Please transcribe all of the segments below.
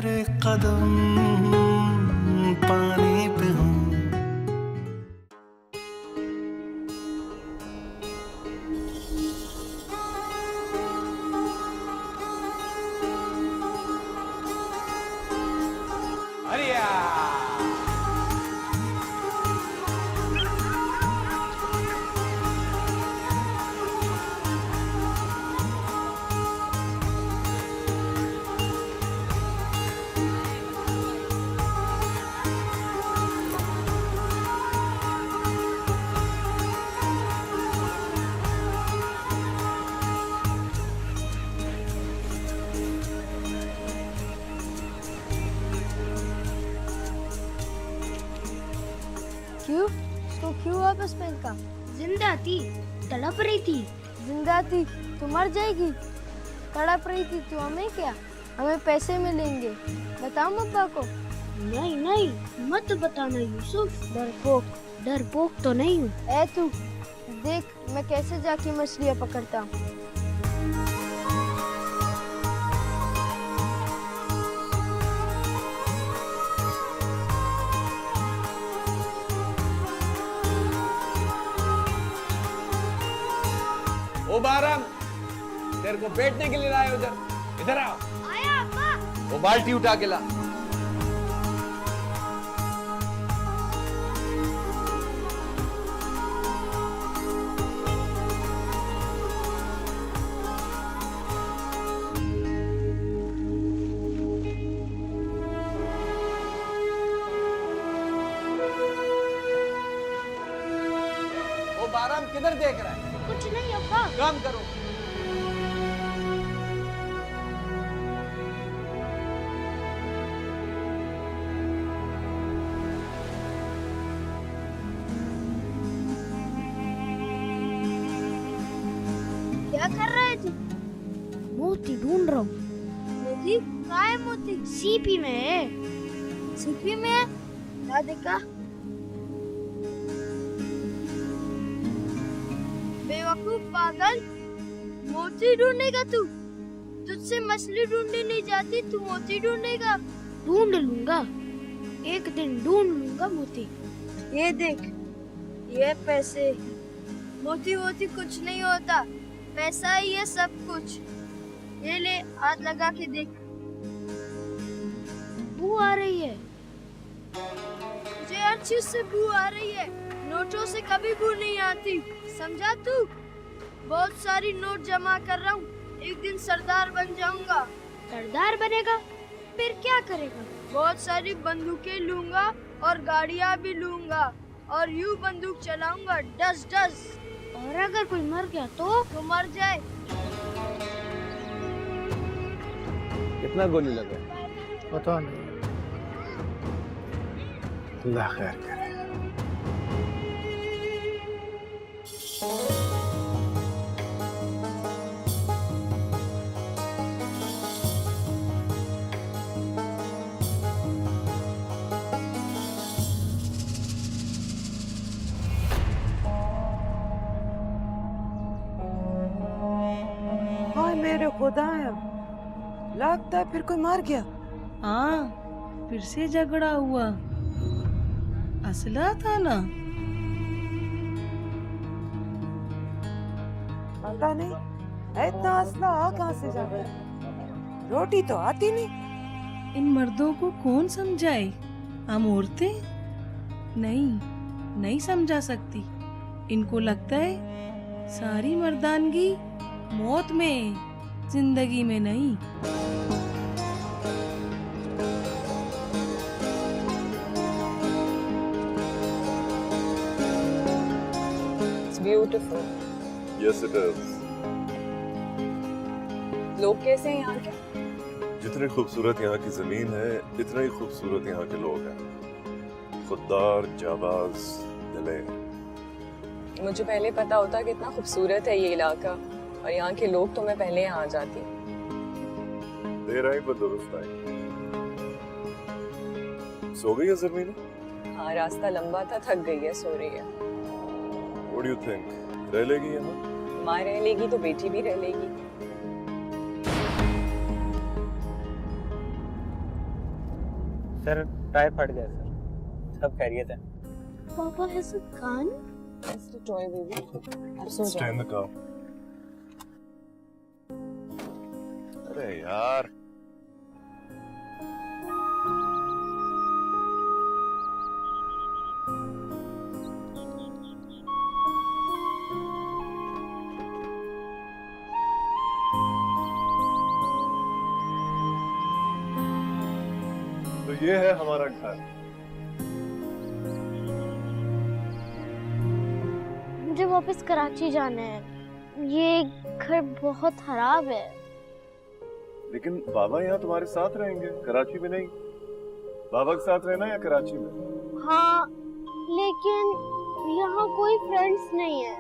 तेरे कदम पानी पे हूँ। क्यों? उसको क्यों वापस पहन का? जिंदा थी, तड़प रही थी। जिंदा थी तो मर जाएगी। तड़प रही थी तो हमें क्या? हमें पैसे मिलेंगे। बताओ अब्बा को। नहीं नहीं, मत बताना यूसुफ। डरपोक। डरपोक तो नहीं हूँ। ए तू देख मैं कैसे जाके मछलियाँ पकड़ता हूँ। ओ बारम, तेरे को बैठने के लिए लाए उधर। इधर आओ। आया अब्बा। वो बाल्टी उठा के ला। ओ बारम, किधर देख रहा है? कुछ नहीं अब्बा। काम करो। क्या कर रहे थे? मोती ढूंढ रहा हूँ। मोती? कहाँ है मोती? सीपी में है। सीपी में है? क्या देखा? बेवकूफ पागल, मोती ढूंढेगा तू? तुझसे मछली ढूंढने नहीं जाती, तू मोती ढूंढेगा? ढूंढ लूंगा, एक दिन ढूंढ लूंगा मोती। ये देख, ये पैसे। मोती वोती कुछ नहीं होता, पैसा ही है सब कुछ। ये ले, हाथ लगा के देख। बू आ रही है। मुझे हर चीज से बू आ रही है, नोटों से कभी बू नहीं आती, समझा तू? बहुत सारी नोट जमा कर रहा हूँ, एक दिन सरदार बन जाऊंगा। सरदार बनेगा? फिर क्या करेगा? बहुत सारी बंदूकें लूंगा और गाड़ियाँ भी लूंगा और यूं बंदूक चलाऊंगा, डस डस। और अगर कोई मर गया तो मर जाए। कितना गोली लगा? पता नहीं। अल्लाह खैर करे। हाय मेरे खुदाया, लगता है फिर कोई मर गया। हाँ, फिर से झगड़ा हुआ। असला था ना? पता नहीं इतना असला आ कहाँ से जा गया। रोटी तो आती नहीं। इन मर्दों को कौन समझाए? हम औरतें नहीं समझा सकती। इनको लगता है सारी मर्दानगी मौत में, जिंदगी में नहीं। It's beautiful. Yes, it is. लोग कैसे हैं यहाँ के? जितनी खूबसूरत यहाँ की जमीन है, इतने ही खूबसूरत यहाँ के लोग हैं। खुददार, जाबाज, दिलेर। मुझे पहले पता होता कि इतना खूबसूरत है ये इलाका और यहाँ के लोग, तो मैं पहले यहाँ आ जाती। देर आई पर दुरुस्त आई। सो गई है ज़मीन? हाँ, रास्ता लंबा था, थक गई है, सो रही है। What do you think? रह लेगी यहाँ? माँ रह लेगी तो बेटी भी रह लेगी। सर टायर फट गया सर, सब खैरियत है। पापा has a gun? It's a toy baby. अब सो Stay जाओ। in the car. अरे यार तो ये है हमारा घर। मुझे वापस कराची जाना है। ये घर बहुत खराब है। लेकिन बाबा यहाँ तुम्हारे साथ रहेंगे, कराची में नहीं। बाबा के साथ रहना या कराची में? हाँ, लेकिन यहाँ कोई फ्रेंड्स नहीं है।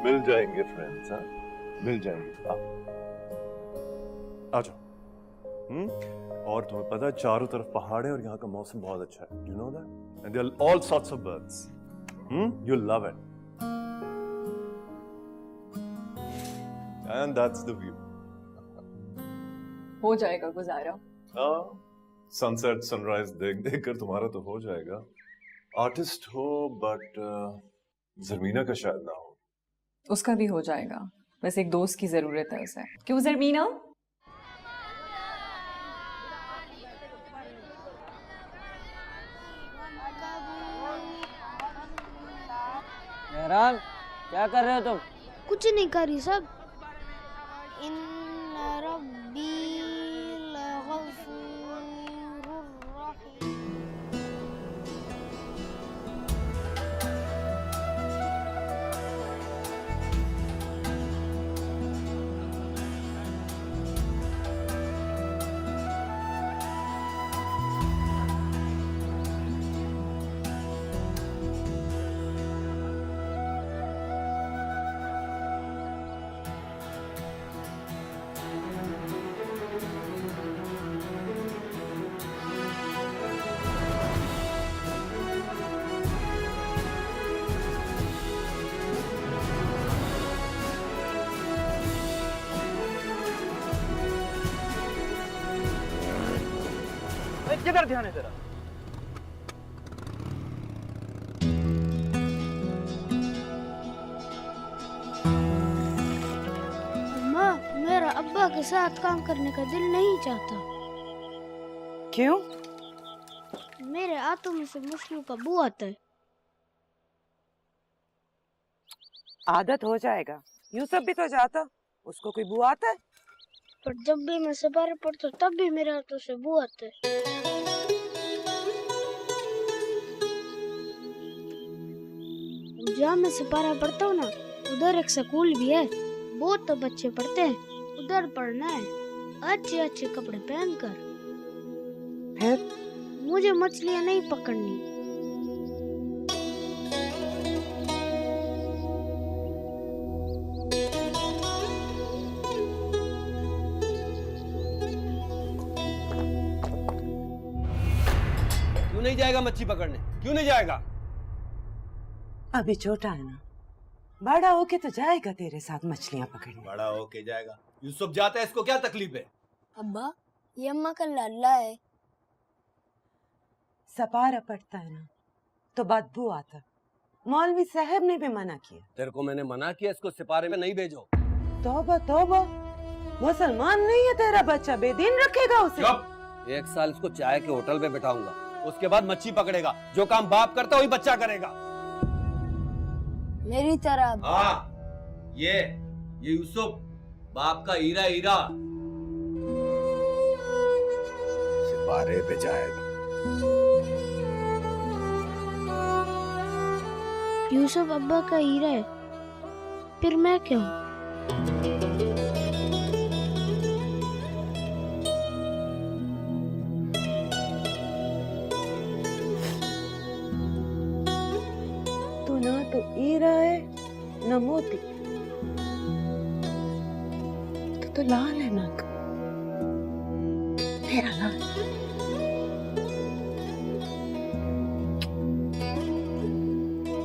मिल जाएंगे फ्रेंड्स, हाँ मिल जाएंगे। आ जाओ। और तुम्हें पता है चारों तरफ पहाड़ है और यहाँ का मौसम बहुत अच्छा है। Do you know that? And there are all sorts of birds. You'll love it. And that's the view. हो जाएगा गुजारा। हाँ, सनसेट सनराइज देख देख कर तुम्हारा तो हो जाएगा। आर्टिस्ट हो बट जरमीना का शायद ना हो। उसका भी हो जाएगा, बस एक दोस्त की जरूरत है उसे। क्यों जरमीना? मेहरान, क्या कर रहे हो तुम? कुछ नहीं करी सब। इन्ना रब्बी लगफूरुर रहीम। किधर ध्यान है तेरा? अम्मा, मेरा अब्बा के साथ काम करने का दिल नहीं चाहता। क्यों? मेरे हाथों में से मुश्किल का बू आता है। आदत हो जाएगा। यूसुफ भी तो जाता, उसको कोई बुआ आता है? पर जब भी मैं सवार पढ़ता तब भी मेरे हाथों से बू आता है। जहाँ मैं सिपारा पढ़ता हूँ ना, उधर एक स्कूल भी है। बहुत तो बच्चे पढ़ते हैं, उधर पढ़ना है अच्छे अच्छे कपड़े पहनकर। फिर मुझे मछलियाँ नहीं पकड़नी। क्यों नहीं जाएगा मच्छी पकड़ने? क्यों नहीं जाएगा? अभी छोटा है ना, बड़ा होके तो जाएगा तेरे साथ मछलियाँ पकड़ने। बड़ा होके जाएगा। यूसुफ जाता है, इसको क्या तकलीफ है? अब्बा, ये अम्मा का लाला है। सपारा पड़ता है ना तो बदबू आता। मौलवी साहब ने भी मना किया। तेरे को मैंने मना किया इसको सिपारे में नहीं भेजो। तौबा तौबा, मुसलमान नहीं है तेरा बच्चा, बेदीन रखेगा उसे। चुप! 1 साल इसको चाय के होटल में बिठाऊंगा, उसके बाद मच्छी पकड़ेगा। जो काम बाप करता वही बच्चा करेगा। मेरी तरह। हाँ, ये यूसुफ बाप का हीरा हीरा सिपारे पे जाएगा। यूसुफ अब्बा का हीरा है, फिर मैं क्यों? तू ना तो हीरा है न मोती, तो लाल है नाक, मेरा लाल।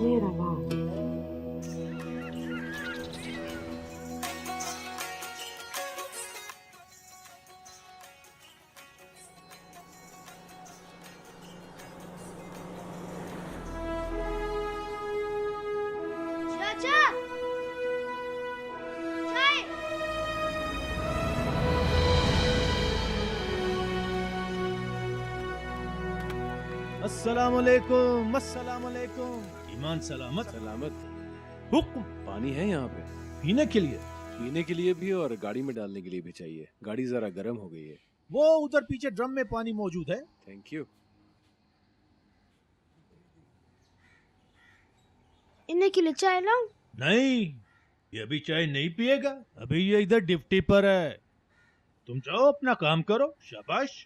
मेरा लाल। अस्सलाम वालेकुम, अस्सलाम वालेकुम। ईमान सलामत? सलामत। हुक्म। पानी है यहाँ पे? पीने के लिए? पीने के लिए भी और गाड़ी में डालने के लिए भी चाहिए। गाड़ी जरा गर्म हो गई है। वो उधर पीछे ड्रम में पानी मौजूद है। Thank you. इन्हें के लिए चाय लाऊं? नहीं, ये अभी चाय नहीं पिएगा। अभी ये इधर ड्यूटी पर है। तुम जाओ अपना काम करो। शाबाश।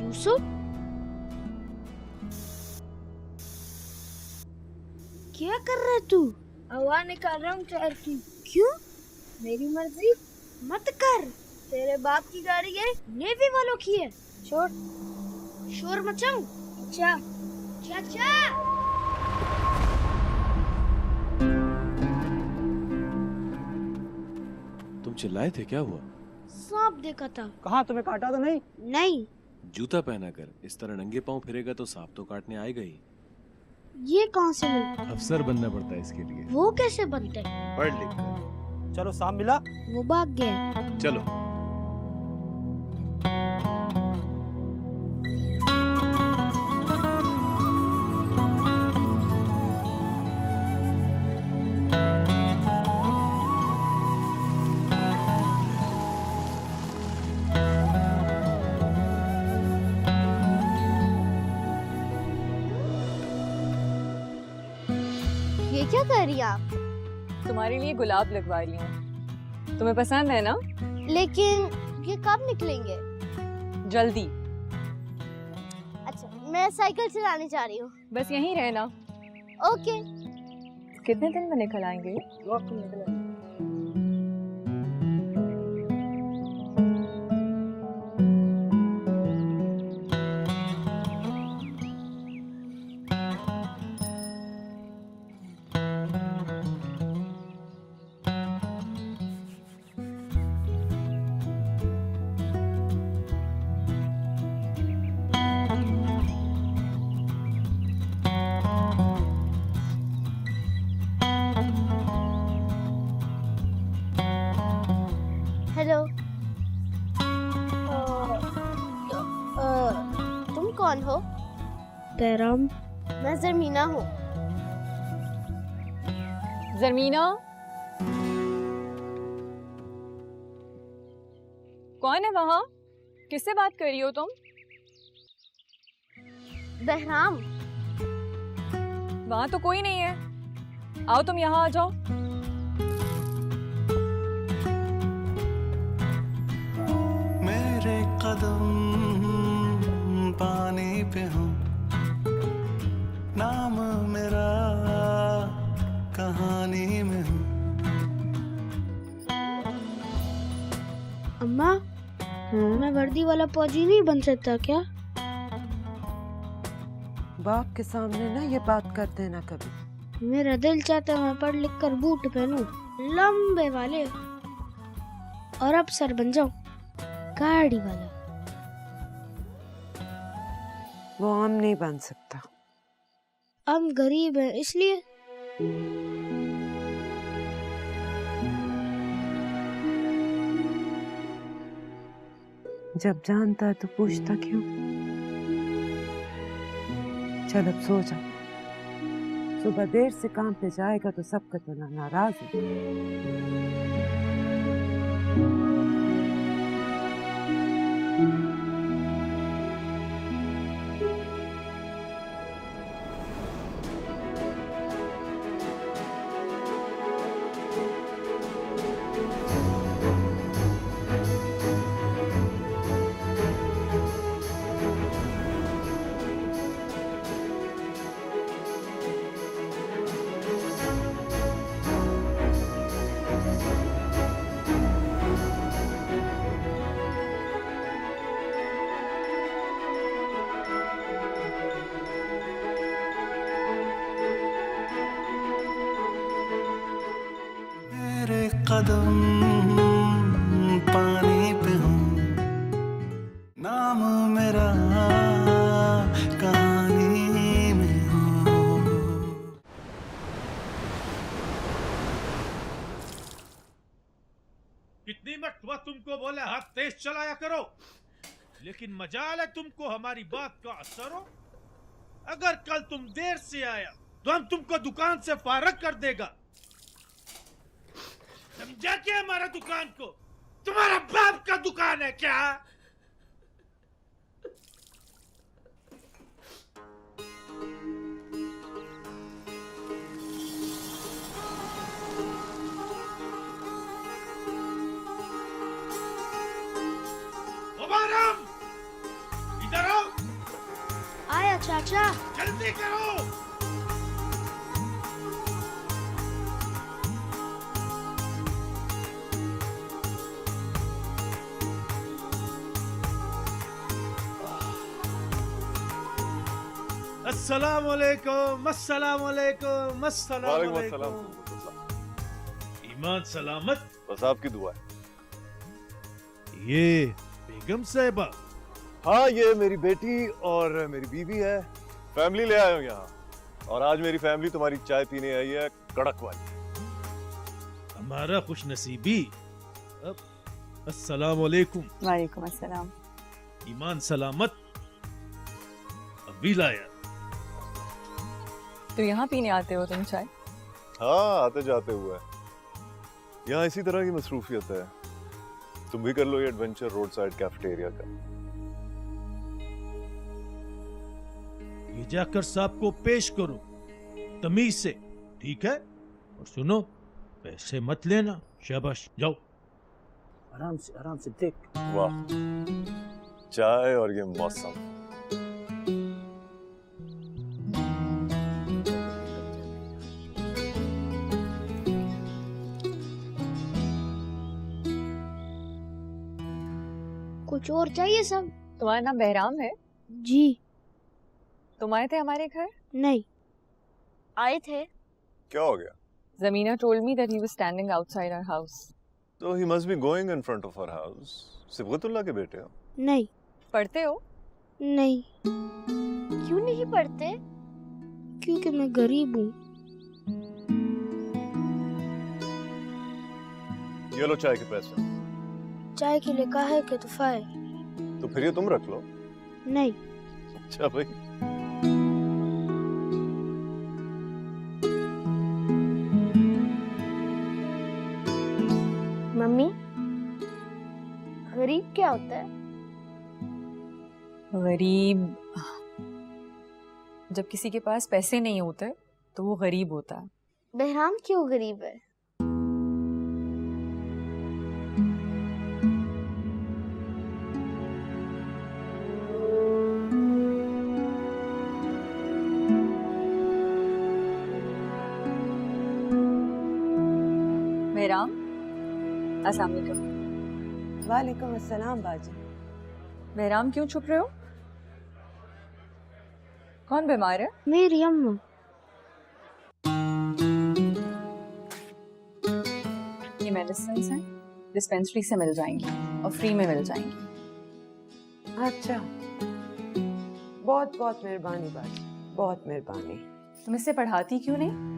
यूसुफ, क्या कर रहा है तू? हवा निकाल रहा हूँ टायर की। क्यों? मेरी मर्जी। मत कर। तेरे बाप की गाड़ी है, नेवी वालों की है। छोड़। शोर मचाऊं? अच्छा। चाचा, तुम चिल्लाए थे, क्या हुआ? सांप देखा था। कहाँ, तुम्हें काटा तो नहीं? नहीं। जूता पहना कर इस तरह नंगे पांव फिरेगा तो सांप तो काटने आएगा ही। ये कहाँ से मिला? अफसर बनना पड़ता है इसके लिए। वो कैसे बनते हैं? पढ़ लिख कर। चलो, सांप मिला? वो भाग गया। चलो। ये क्या कर रही हैं आप? तुम्हारे लिए गुलाब लगवा रही हूँ। तुम्हें पसंद है ना? लेकिन ये कब निकलेंगे? जल्दी। अच्छा, मैं साइकिल चलाने जा रही हूँ। बस यहीं रहना। ओके। कितने दिन में निकल आएंगे? हेलो। तुम कौन हो? बैराम। मैं जरमीना हूँ। जरमीना? कौन है वहाँ? किससे बात कर रही हो तुम? बहराम। वहाँ तो कोई नहीं है। आओ तुम यहाँ आ जाओ। मेरे कदम पानी पे हो, नाम मेरा कहानी में हो। अम्मा, मैं वर्दी वाला फौजी नहीं बन सकता क्या? बाप के सामने ना ये बात कर देना कभी। मेरा दिल चाहता है मैं पढ़ लिख कर बूट पहनूं, लंबे वाले, और अफसर बन जाऊं, गाड़ी वाला। वो हम नहीं बन सकता। हम गरीब हैं इसलिए। जब जानता है तो पूछता क्यों? चल अब सो जा। सुबह देर से काम पे जाएगा तो सबका तो नाराज है। कदम पानी पे हूँ, नाम मेरा कहानी में हो। कितनी मरतबा तुमको बोले हाथ तेज चलाया करो, लेकिन मजाल है तुमको हमारी बात का असर हो। अगर कल तुम देर से आया तो हम तुमको दुकान से फारग कर देगा। समझा क्या हमारा दुकान को? तुम्हारा बाप का दुकान है क्या? मुबारक, इधर आओ। आया चाचा। जल्दी करो। अस्सलाम वालेकुम, अस्सलाम वालेकुम, अस्सलाम वालेकुम वालेकुम। अस्सलाम। ईमान सलामत। बस आपकी दुआ है। ये बेगम साहिबा। हाँ, ये मेरी बेटी और मेरी बीवी है। फैमिली ले आए हो यहाँ, और आज मेरी फैमिली तुम्हारी चाय पीने आई है, कड़क वाली। हमारा खुश नसीबी। अस्सलाम वालेकुम। वालेकुम अस्सलाम। ईमान सलामत। अभी लाया। तो यहाँ पीने आते हो तुम चाय? हाँ, आते जाते हुए। यहाँ इसी तरह की मसरूफियत है। तुम भी कर लो ये एडवेंचर रोड साइड कैफेटेरिया का। ये जाकर साहब को पेश करो तमीज से, ठीक है? और सुनो, पैसे मत लेना। शाबाश, जाओ। आराम से देख। वाह, चाय और ये मौसम। कुछ और चाहिए सब? तुम्हारा नाम बहराम है? जी। तुम आए थे हमारे घर? नहीं। आए थे। क्या हो गया? Zamina told me that he was standing outside our house. So he must be going in front of our house. Sibgatullah के बेटे हो? नहीं। पढ़ते हो? नहीं। क्यों नहीं पढ़ते? क्योंकि मैं गरीब हूँ। ये लो चाय के पैसे। चाय के लिए कहा है कि तोहफा है। तो फिर ये तुम रख लो। नहीं। अच्छा भाई। मम्मी, गरीब क्या होता है? गरीब जब किसी के पास पैसे नहीं होते तो वो गरीब होता है। बहराम क्यों गरीब है? बहराम, अस्सलाम वालेकुम। वालेकुम अस्सलाम बाजी। बहराम, क्यों छुप रहे हो? कौन बीमार है? मेरी अम्मा। ये मेडिसिन हैं, डिस्पेंसरी से मिल जाएंगी और फ्री में मिल जाएंगी। अच्छा, बहुत बहुत मेहरबानी बाजी, बहुत मेहरबानी। तुम इससे पढ़ाती क्यों नहीं?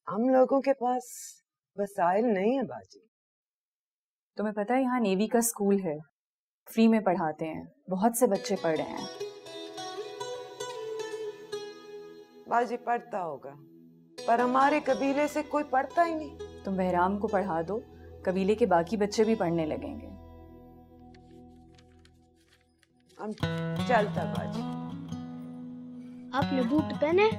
हम लोगों के पास वसाइल नहीं है बाजी। तुम्हें पता है यहाँ नेवी का स्कूल है, फ्री में पढ़ाते हैं, बहुत से बच्चे पढ़ रहे हैं। बाजी पढ़ता होगा, पर हमारे कबीले से कोई पढ़ता ही नहीं। तुम बहराम को पढ़ा दो, कबीले के बाकी बच्चे भी पढ़ने लगेंगे। हम चलता बाजी। आपने बूट पहने?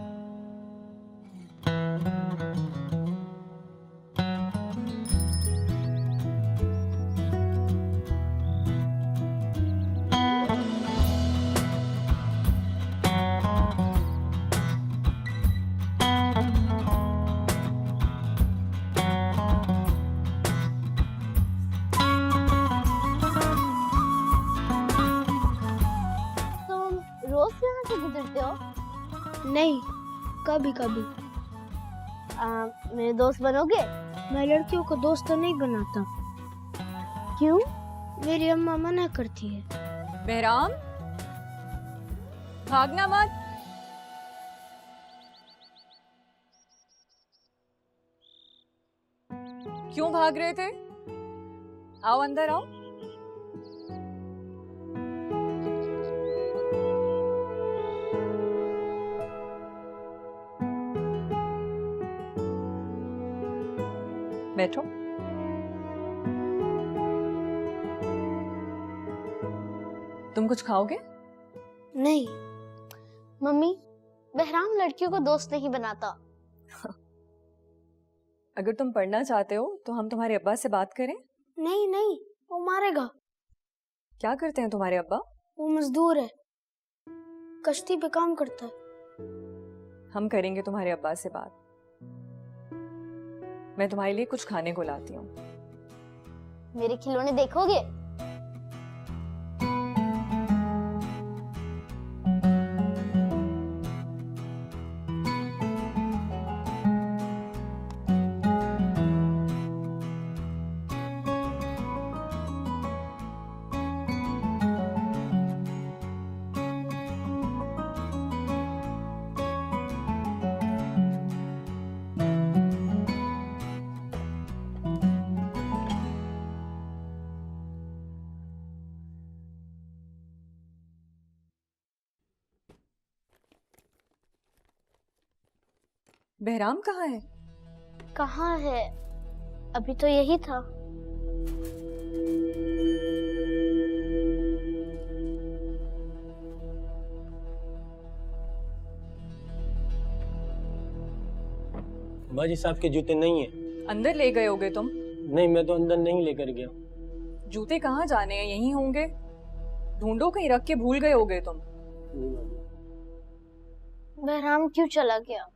रोज यहाँ से गुजरते हो? नहीं, कभी कभी। मेरे दोस्त बनोगे? मैं लड़कियों को दोस्त तो नहीं बनाता। क्यों? मेरी अम्मा मना करती है। बहराम, भागना मत। क्यों भाग रहे थे? आओ अंदर आओ। बैठो। तुम कुछ खाओगे? नहीं मम्मी, बहराम लड़कियों को दोस्त नहीं बनाता। अगर तुम पढ़ना चाहते हो तो हम तुम्हारे अब्बा से बात करें। नहीं नहीं, वो मारेगा। क्या करते हैं तुम्हारे अब्बा? वो मजदूर है, कश्ती पे काम करता है। हम करेंगे तुम्हारे अब्बा से बात। मैं तुम्हारे लिए कुछ खाने को लाती हूँ। मेरे खिलौने देखोगे? बहराम कहाँ है? कहाँ है? अभी तो यही था। बाजी साहब के जूते नहीं है। अंदर ले गए होगे तुम? नहीं, मैं तो अंदर नहीं लेकर गया। जूते कहाँ जाने हैं? यहीं होंगे। ढूंढो, कहीं रख के भूल गए होगे तुम। बहराम क्यों चला गया?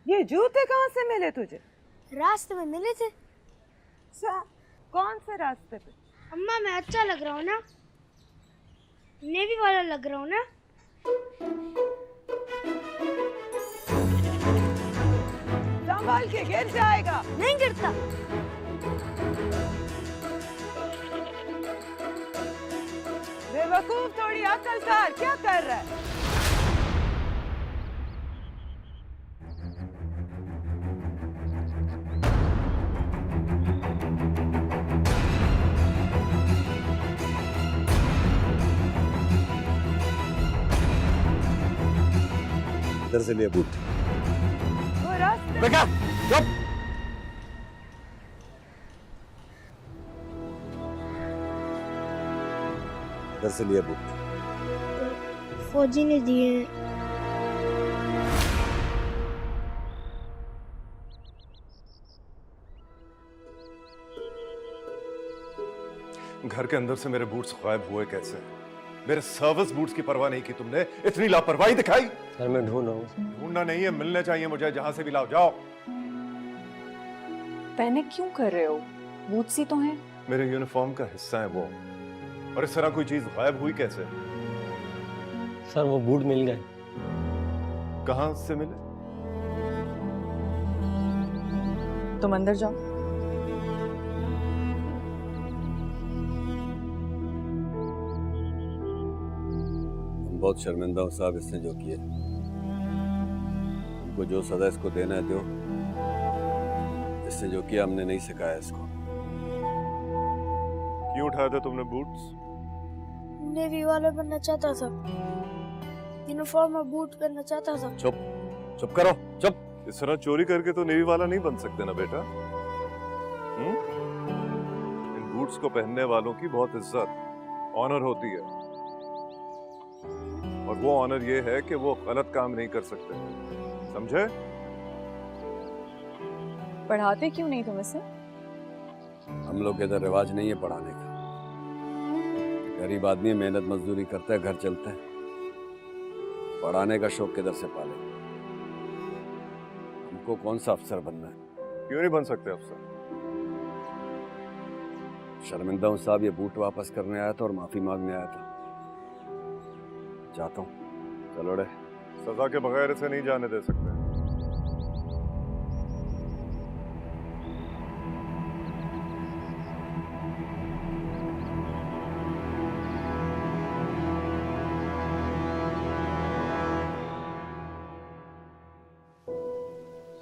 ये जूते कहाँ से मिले तुझे? रास्ते में मिले थे। कौन से रास्ते पे? अम्मा, मैं अच्छा लग रहा हूँ ना? नेवी वाला लग रहा हूँ ना? संभाल के, गिर जाएगा। नहीं गिरता। बेवकूफ, थोड़ी अकल कर। क्या कर रहा है? इधर से लिए बूट। वो रास्ते। बेटा चुप। इधर से लिए बूट। फौजी ने दिए। घर के अंदर से मेरे बूट्स गायब हुए कैसे? मेरे सर्विस बूट्स की परवाह नहीं की तुमने, इतनी लापरवाही दिखाई। सर मैं ढूंढ रहा हूँ। ढूंढना नहीं है, मिलने चाहिए मुझे। जहां से भी लाओ, जाओ। पैनिक क्यों कर रहे हो? बूट्स ही तो हैं। मेरे यूनिफॉर्म का हिस्सा है वो, और इस तरह कोई चीज गायब हुई कैसे? सर वो बूट मिल गए। कहां से मिले? तुम अंदर जाओ। बहुत शर्मिंदा हूँ साहब इसने जो किया। हमको जो सजा इसको देना है दो। इसने जो किया हमने नहीं सिखाया इसको। क्यों उठाया था तुमने बूट्स? नेवी वाला बनना चाहता था। यूनिफॉर्म और बूट पहनना चाहता था। चुप, चुप करो, चुप। इस तरह चोरी करके तो नेवी वाला नहीं बन सकते ना बेटा। इन बूट्स को पहनने वालों की बहुत इज्जत, ऑनर होती है, और वो ऑनर ये है कि वो गलत काम नहीं कर सकते, समझे? पढ़ाते क्यों नहीं तुम इसे? हम लोग के इधर रिवाज नहीं है पढ़ाने का। गरीब आदमी मेहनत मजदूरी करता है, घर चलता है। पढ़ाने का शौक किधर से पाले? हमको कौन सा अफसर बनना है? क्यों नहीं बन सकते अफसर? शर्मिंदा हूं साहब, ये बूट वापस करने आया था और माफी मांगने आया था। जाता हूँ। चलो रे, सजा के बगैर इसे नहीं जाने दे सकते।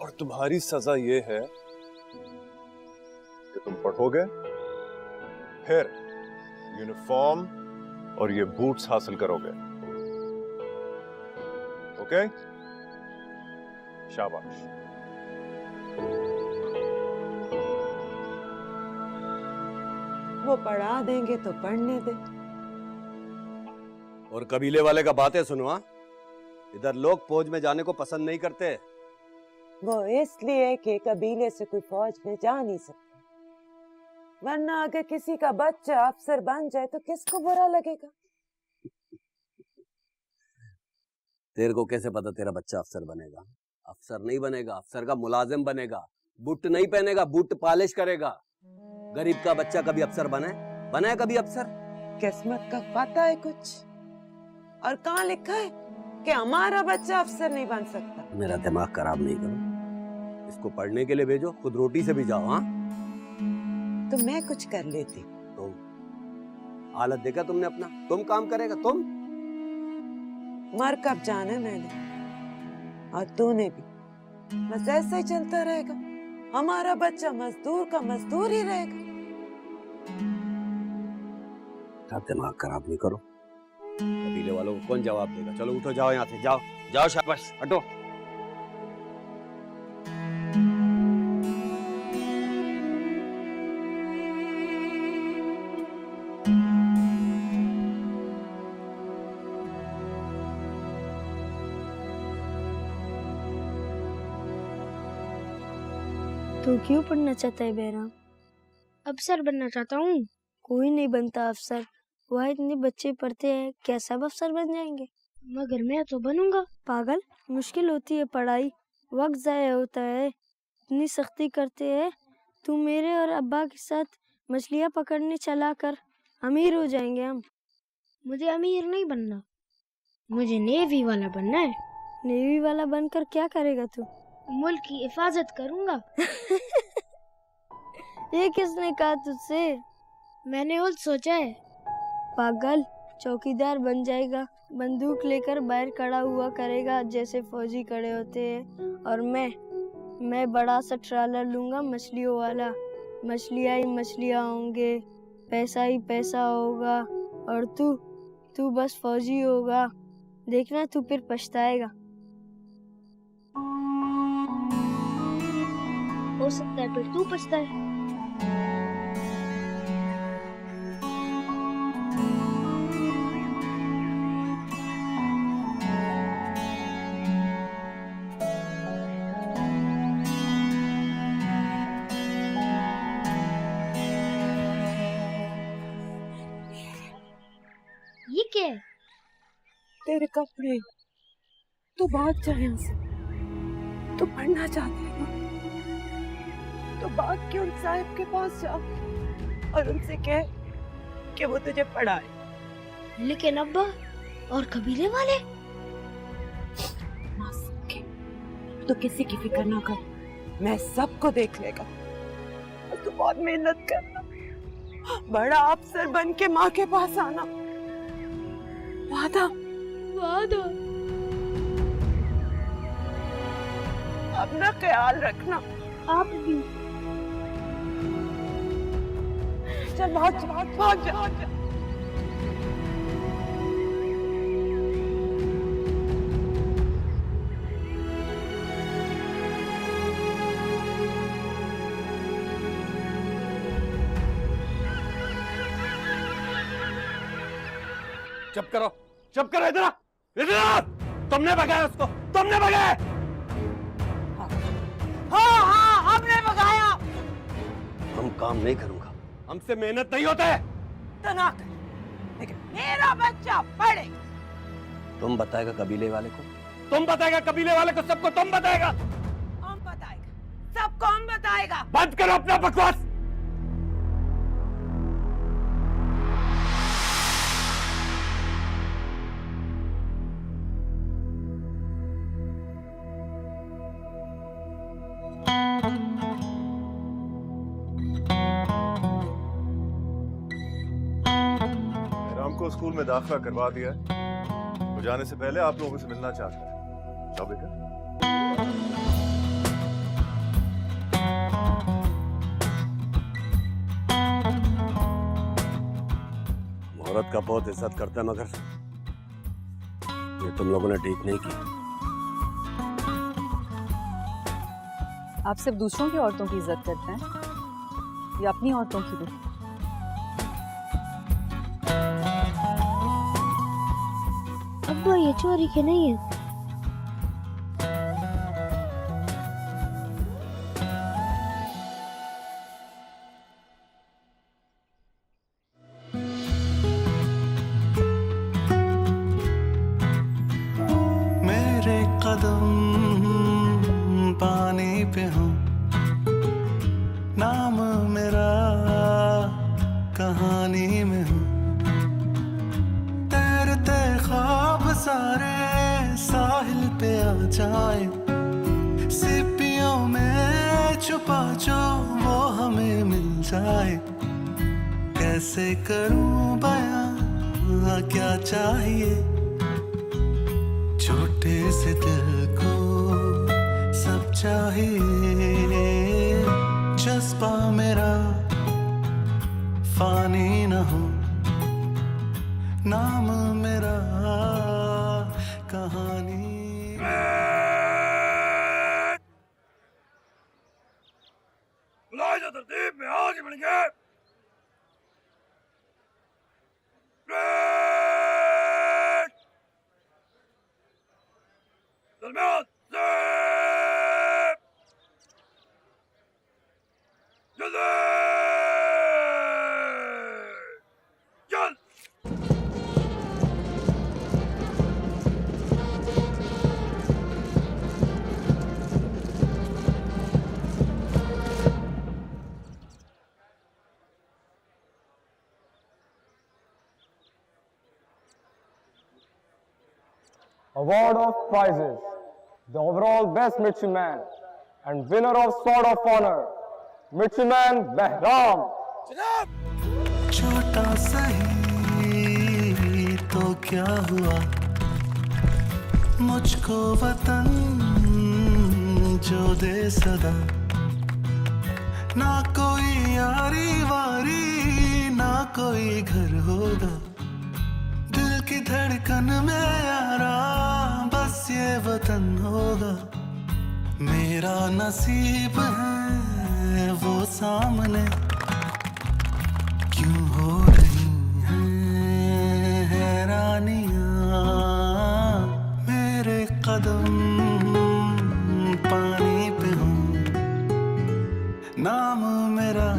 और तुम्हारी सजा ये है कि तुम पढ़ोगे, फिर यूनिफॉर्म और ये बूट्स हासिल करोगे। ओके? शाबाश। वो पढ़ा देंगे तो पढ़ने दे। और कबीले वाले का बातें सुनो। हाँ, इधर लोग फौज में जाने को पसंद नहीं करते। वो इसलिए कि कबीले से कोई फौज में जा नहीं सकता, वरना अगर किसी का बच्चा अफसर बन जाए तो किसको बुरा लगेगा? तेरे को कैसे पता तेरा बच्चा अफसर बनेगा? अफसर नहीं बनेगा, अफसर का मुलाजिम बनेगा। बूट नहीं पहनेगा, बूट पॉलिश करेगा। गरीब का बच्चा कभी अफसर बने कभी अफसर? किस्मत का पता है कुछ? और कहाँ लिखा है कि हमारा बच्चा अफसर नहीं बन सकता? मेरा दिमाग खराब नहीं करो। इसको पढ़ने के लिए भेजो, खुद रोटी से भी जाओ। हाँ, तो मैं कुछ कर लेती। तो हालत देखा तुमने अपना? तुम काम करेगा तुम? मर कब जाना मैंने और तूने भी। बस ऐसा ही चलता रहेगा। हमारा बच्चा मजदूर का मजदूर ही रहेगा। दिमाग खराब नहीं करो। कबीले वालों को कौन जवाब देगा? चलो उठो, जाओ यहाँ से, जाओ जाओ, शाबाश, हटो। तू क्यों पढ़ना चाहता है बेराम? अफसर बनना चाहता हूँ। कोई नहीं बनता अफसर। वह इतने बच्चे पढ़ते हैं, क्या सब अफसर बन जाएंगे? मगर मैं तो बनूंगा। पागल, मुश्किल होती है पढ़ाई, वक्त जाया होता है, इतनी सख्ती करते हैं। तू मेरे और अब्बा के साथ मछलियाँ पकड़ने चला कर, अमीर हो जाएंगे हम। मुझे अमीर नहीं बनना, मुझे नेवी वाला बनना है। नेवी वाला बनकर क्या करेगा तू? मुल्क की हिफाजत करूंगा। ये किसने कहा तुझसे? मैंने खुद सोचा है। पागल, चौकीदार बन जाएगा, बंदूक लेकर बाहर खड़ा हुआ करेगा जैसे फौजी खड़े होते हैं। और मैं बड़ा सा ट्रालर लूंगा मछलियों वाला। मछलियाँ ही मछलियाँ होंगे, पैसा ही पैसा होगा, और तू बस फौजी होगा। देखना तू फिर पछताएगा। हो सकता है फिर तू पछताए। ये क्या है? तेरे कपड़े। तू भाग जा यहाँ से। तू पढ़ना चाहती है ना? तो भाग के उन साहब के पास जा और उनसे कह कि वो तुझे पढ़ाए। लेकिन अब्बा और कबीले वाले? तो किसी की फिक्र ना कर, मैं सबको देख लेगा। और तू बहुत मेहनत करना, बड़ा अफसर बन के माँ के पास आना। वादा? अपना ख्याल रखना। आप भी। चल भाग जा। चुप करो, इधर आ। तुमने भगाया उसको, तुमने भगाया। हाँ, हमने भगाया। हम काम नहीं करूंगा, हमसे मेहनत नहीं होता है। तो ना कर, लेकिन मेरा बच्चा पढ़े। तुम बताएगा कबीले वाले को? तुम बताएगा कबीले वाले को, सबको तुम बताएगा? कौन बताएगा? सब कौन बताएगा? बंद करो अपना बकवास। राम को स्कूल में दाखिला करवा दिया है। वो जाने से पहले आप लोगों से मिलना चाहता है। जाओ बेटा। औरत का बहुत इज्जत करता है, मगर ये तुम लोगों ने ठीक नहीं की। आप सिर्फ दूसरों की औरतों की इज्जत करते हैं या अपनी औरतों की भी? अब्बा ये चोरी के नहीं है। मेरे कदम पानी पे हो, नाम मेरा कहानी में हो। तैरते ख्वाब सारे साहिल पे आ जाए, सीपियों में छुपा जो वो हमें मिल जाए। कैसे करूं बयां क्या चाहिए, छोटे से दिल को सब चाहिए। जज्बा मेरा फानी न हो, नाम मेरा कहानी। बुलाए जा तरतीब में, आगे बढ़ गए। दरमियान से जल्दी चल। Award of prizes. The overall best midshipman and winner of Sword of Honor, Midshipman Behram. छोटा सही तो क्या हुआ, मुझको वतन जो दे सदा। ना कोई यारी वारी, ना कोई घर होगा, दिल की धड़कन में यारा बस ये वतन होगा। मेरा नसीब है वो सामने, क्यों हो रही हैं हैरानियां। मेरे कदम पानी पे हो, नाम मेरा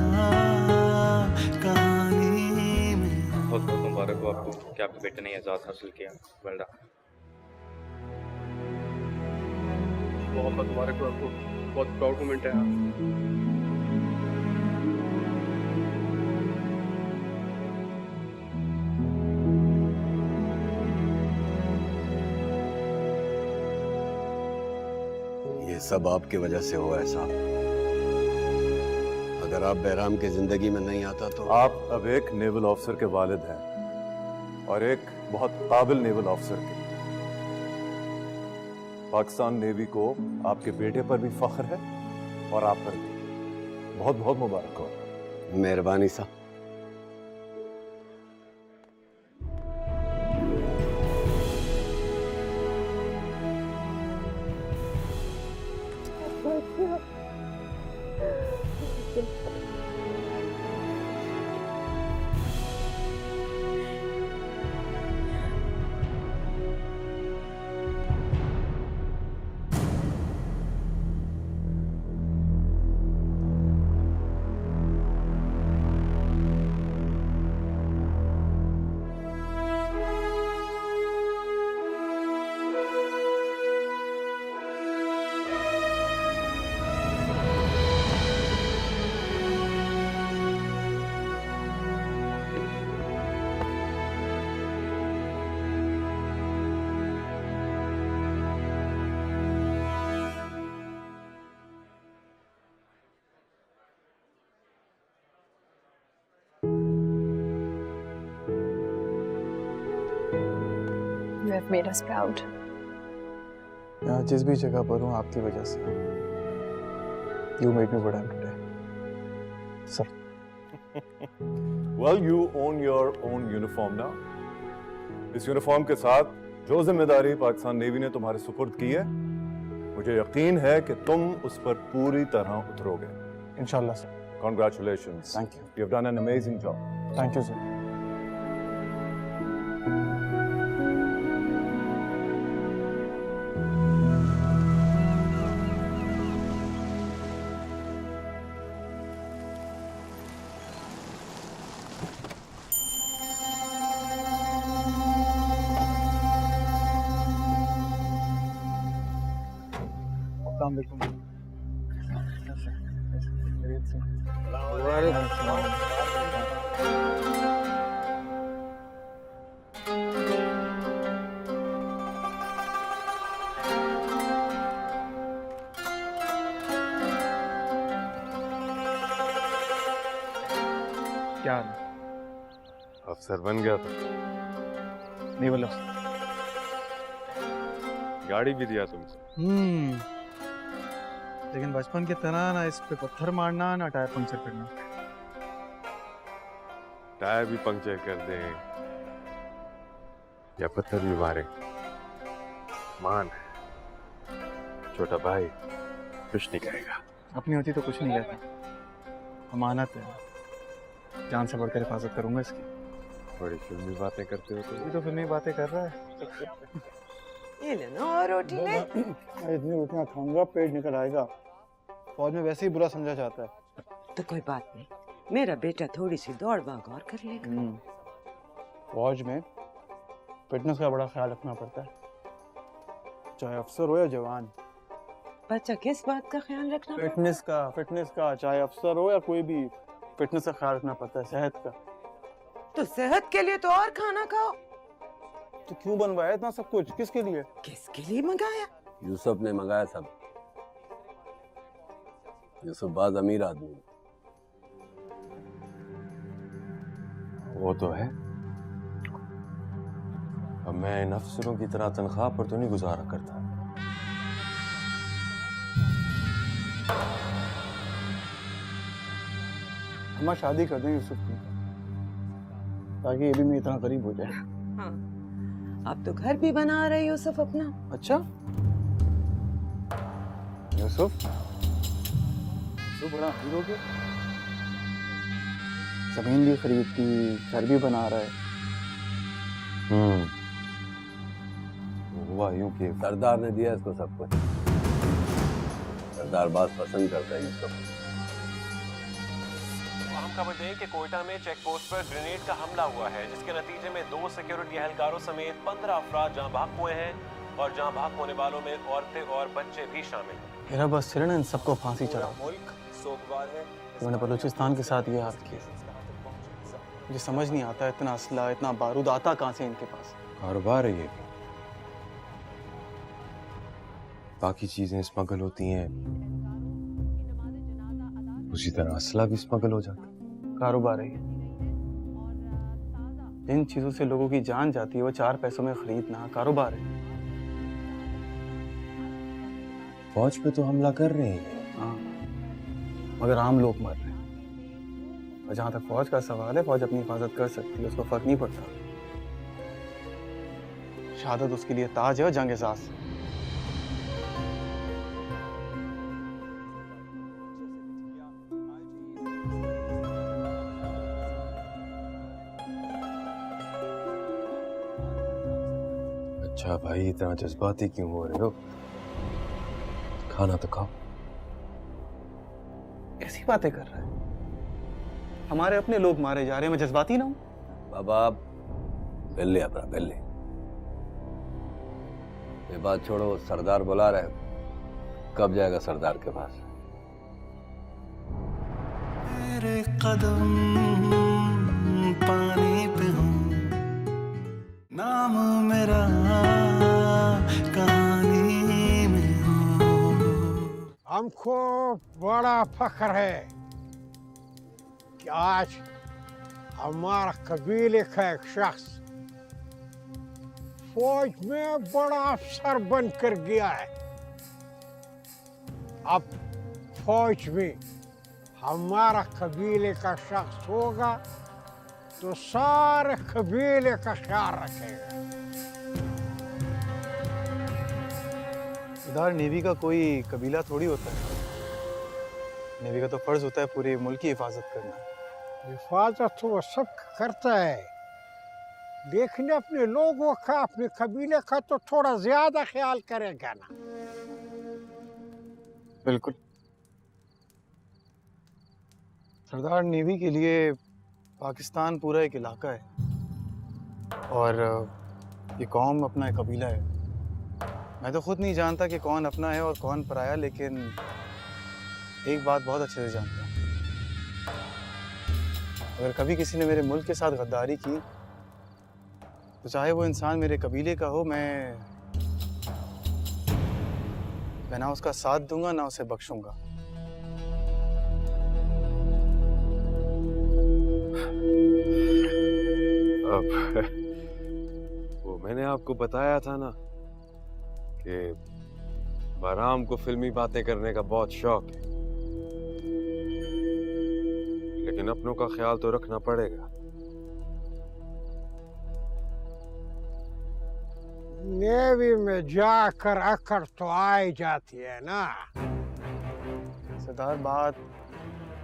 कहानी में हो। बहुत बहुत मुबारक हो आपको कि आपके बेटे ने एजाज़ हासिल किया। Well done. बहुत बहुत मुबारक हो आपको, बहुत प्राउड मोमेंट है। ये सब आपकी वजह से हुआ है साहब। अगर आप बहराम की जिंदगी में नहीं आता तो आप अब एक नेवल ऑफिसर के वालिद हैं और एक बहुत काबिल नेवल ऑफिसर के। पाकिस्तान नेवी को आपके बेटे पर भी फख्र है और आप पर भी। बहुत बहुत मुबारक हो। मेहरबानी साहब। You have made us proud. यहाँ जिस भी जगह पर हूँ आपकी वजह से। You made me what I am today. Sir. Well, you own your own uniform now. इस यूनिफॉर्म के साथ जो जिम्मेदारी पाकिस्तान नेवी ने तुम्हारे सुपुर्द की है, मुझे यकीन है कि तुम उस पर पूरी तरह उतरोगे। इंशाल्लाह sir. Congratulations. Thank you. You have done an amazing job. Thank you, sir. अस्सलाम वालेकुम। क्या हाल है? अफसर बन गया था। नहीं बोला। गाड़ी भी दिया तुमसे। लेकिन बचपन की तरह ना इस पे पत्थर मारना ना टायर पंक्चर करना। टायर भी पंक्चर कर दे या पत्थर भी मारे, मान छोटा भाई कुछ नहीं कहेगा। अपनी होती तो कुछ नहीं कहता। अमानत है, जान से बढ़कर हिफाजत करूंगा इसकी। बड़ी फिल्मी बातें करते हो तुम। तो फिल्मी बातें कर रहा है। ये लेना और रोटी ले। इतनी रोटियां खाऊंगा पेट निकल आएगा। फौज में वैसे ही बुरा समझा जाता है। तो कोई बात नहीं, मेरा बेटा थोड़ी सी दौड़ भाग और कर लेगा। फौज में फिटनेस का बड़ा ख्याल रखना पड़ता है, चाहे अफसर हो या जवान। बच्चा किस बात का ख्याल रखना? फिटनेस का चाहे अफसर हो या कोई भी, फिटनेस का ख्याल रखना पड़ता है, सेहत का। तो सेहत के लिए तो और खाना खाओ। तो क्यों बनवाया इतना सब कुछ? किसके लिए? किसके लिए मंगाया? यूसुफ ने मंगाया सब। यूसुफ बाज अमीर आदमी। वो तो है, अब मैं इन अफसरों की तरह तनख्वाह पर तो नहीं गुजारा करता। हम शादी कर दें यूसुफ की, ताकि ये भी मेरी इतना करीब हो जाए। हाँ, आप तो घर भी बना रहे यूसुफ अपना। अच्छा, यूसुफ तो बड़ा हीरो के, जमीन भी खरीदती, घर भी बना रहा है। हुआ यूं कि सरदार ने दिया इसको सब कुछ। सरदार बात पसंद करता है यूसुफ। हम खबर दें कि कोयटा में चेक पोस्ट पर ग्रेनेड का हमला हुआ है, जिसके नतीजे में 2 सिक्योरिटी एहलकारों समेत 15 अफराद जहां भाग हुए हैं और जहां भाग होने वालों में औरतें और बच्चे भी शामिल हैं। मेरा बस सिर्फ इन सबको फांसी चढ़ाओ। मुल्क सोगवार है। मैंने बलूचिस्तान के साथ ये हाथ किया। मुझे समझ नहीं आता इतना असला, इतना बारूद आता कहाँ से इनके पास। कारोबार है ये, बाकी चीजें स्मगल होती हैं, उसी तरह असला भी स्मगल हो जाता है। कारोबार है ये। जिन चीजों से लोगों की जान जाती है वो 4 पैसों में खरीदना कारोबार है। फौज पे तो हमला कर रहे हैं। हाँ, मगर आम लोग मर रहे हैं। और जहां तक फौज का सवाल है, फौज अपनी हिफाजत कर सकती है, उसको फर्क नहीं पड़ता। शहादत उसके लिए ताज है और जंग एहसास। अच्छा भाई, इतना जज्बाती क्यों हो रहे हो? खाना तो खाओ। ऐसी बातें कर रहा है। हमारे अपने लोग मारे जा रहे हैं, मैं जज्बाती ना हूं? बाबा बेल्ले अपना बेल्ले, ये बात छोड़ो। सरदार बुला रहे, कब जाएगा सरदार के पास? मेरे कदम पानी पे हूँ, नाम मेरा कहानी में हूँ। हमको बड़ा फख्र है कि आज हमारा कबीले का एक शख्स फौज में बड़ा अफसर बनकर गया है। अब फौज में हमारा कबीले का शख्स होगा तो सारे कबीले का ख्याल रखेगा। सरदार, नेवी का कोई कबीला थोड़ी होता है। नेवी का तो फर्ज होता है पूरे मुल्क की हिफाजत करना। हिफाजत तो वो सब करता है, लेकिन अपने लोगों का, अपने कबीले का तो थोड़ा ज्यादा ख्याल करेगा ना। बिल्कुल सरदार, नेवी के लिए पाकिस्तान पूरा एक इलाका है और ये कौम अपना एक कबीला है। मैं तो खुद नहीं जानता कि कौन अपना है और कौन पराया, लेकिन एक बात बहुत अच्छे से जानता हूँ, अगर कभी किसी ने मेरे मुल्क के साथ गद्दारी की तो चाहे वो इंसान मेरे कबीले का हो, मैं ना उसका साथ दूंगा ना उसे बख्शूंगा। अब वो मैंने आपको बताया था ना कि बहराम को फिल्मी बातें करने का बहुत शौक है, लेकिन अपनों का ख्याल तो रखना पड़ेगा। नेवी में जाकर अकड़ तो आई जाती है ना। सरदार, बात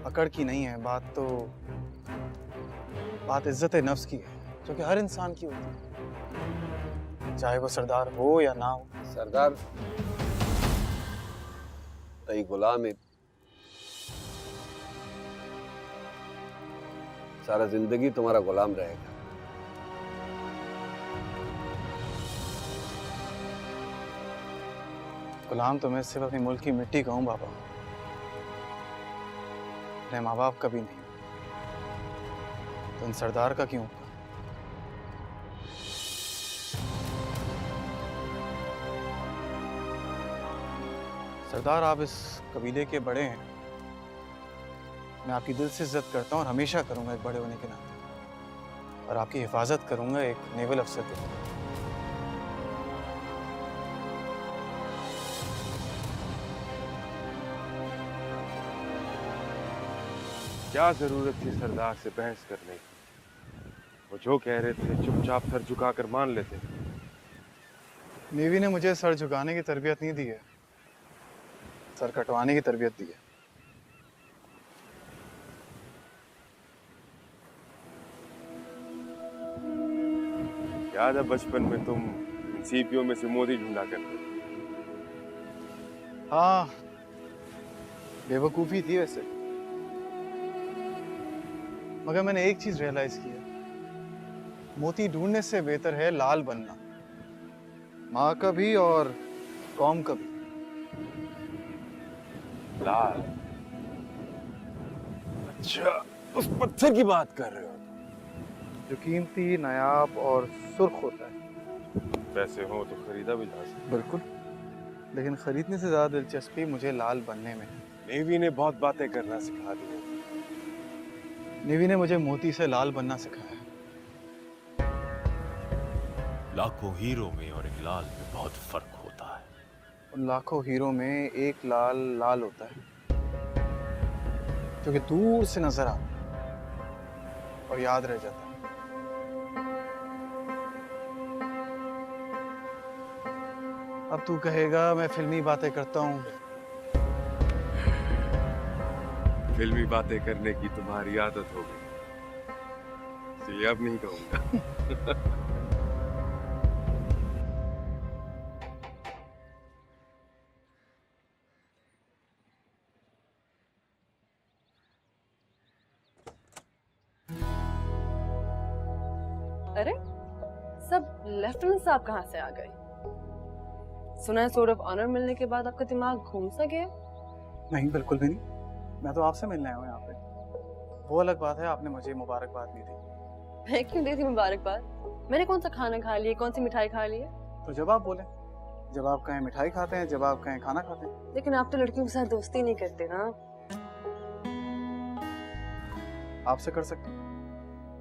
अकड़ की नहीं है, बात इज्जत नफ्स की है, जो कि हर इंसान की होती है, चाहे वो सरदार हो या ना हो। सरदार तई गुलाम है, सारा जिंदगी तुम्हारा गुलाम रहेगा। गुलाम तो मैं सिर्फ अपने मुल्क की मिट्टी का हूँ बाबा, अपने माँ बाप का भी नहीं। तो इन सरदार का क्यों? सरदार, आप इस कबीले के बड़े हैं, मैं आपकी दिल से इज्जत करता हूँ और हमेशा करूंगा एक बड़े होने के नाते, और आपकी हिफाजत करूंगा एक नेवल अफसर के तौर पर। क्या जरूरत थी सरदार से बहस करने की? वो जो कह रहे थे चुपचाप सर झुकाकर मान लेते। नेवी ने मुझे सर झुकाने की तरबियत नहीं दी है, सर कटवाने की तरबियत दी है। याद है बचपन में तुम सीपियों में से मोदी ढूंढा करते थे? हाँ, बेवकूफ़ी थी वैसे, मगर मैंने एक चीज रियलाइज की है, मोती ढूंढने से बेहतर है लाल बनना, माँ का भी और कौम का भी। लाल? अच्छा, उस पत्थर की बात कर रहे हो जो कीमती, नायाब और सुर्ख होता है। पैसे हो तो खरीदा भी जा सकता। बिल्कुल, लेकिन खरीदने से ज्यादा दिलचस्पी मुझे लाल बनने में है। नेवी ने बहुत बातें करना सिखा दी है। नेवी ने मुझे मोती से लाल बनना सिखाया। लाखों हीरो में और एक लाल में बहुत फर्क होता है। उन लाखों हीरो में एक लाल लाल होता है जो कि दूर से नजर आता है और याद रह जाता है। अब तू कहेगा मैं फिल्मी बातें करता हूँ। फिल्मी बातें करने की तुम्हारी आदत हो गई, इसलिए अब नहीं कहूंगा। अरे, सब लेफ्टिनेंट साहब कहाँ से आ गए? सुना है सोर्ड ऑफ ऑनर मिलने के बाद आपका दिमाग घूम सा गया? नहीं, बिल्कुल भी नहीं। मैं तो आपसे मिलने आया हूँ यहाँ पे। वो अलग बात है, आपने मुझे मुबारकबाद नहीं दी। मैं क्यों दी थी मुबारकबाद? मैंने कौन सा खाना खा लिया, कौन सी मिठाई खा ली है? तो जब आप बोले, जब आप कहें मिठाई खाते हैं, जब आप कहें खाना खाते हैं। लेकिन आप तो लड़कियों के साथ दोस्ती नहीं करते ना। आपसे कर सकते?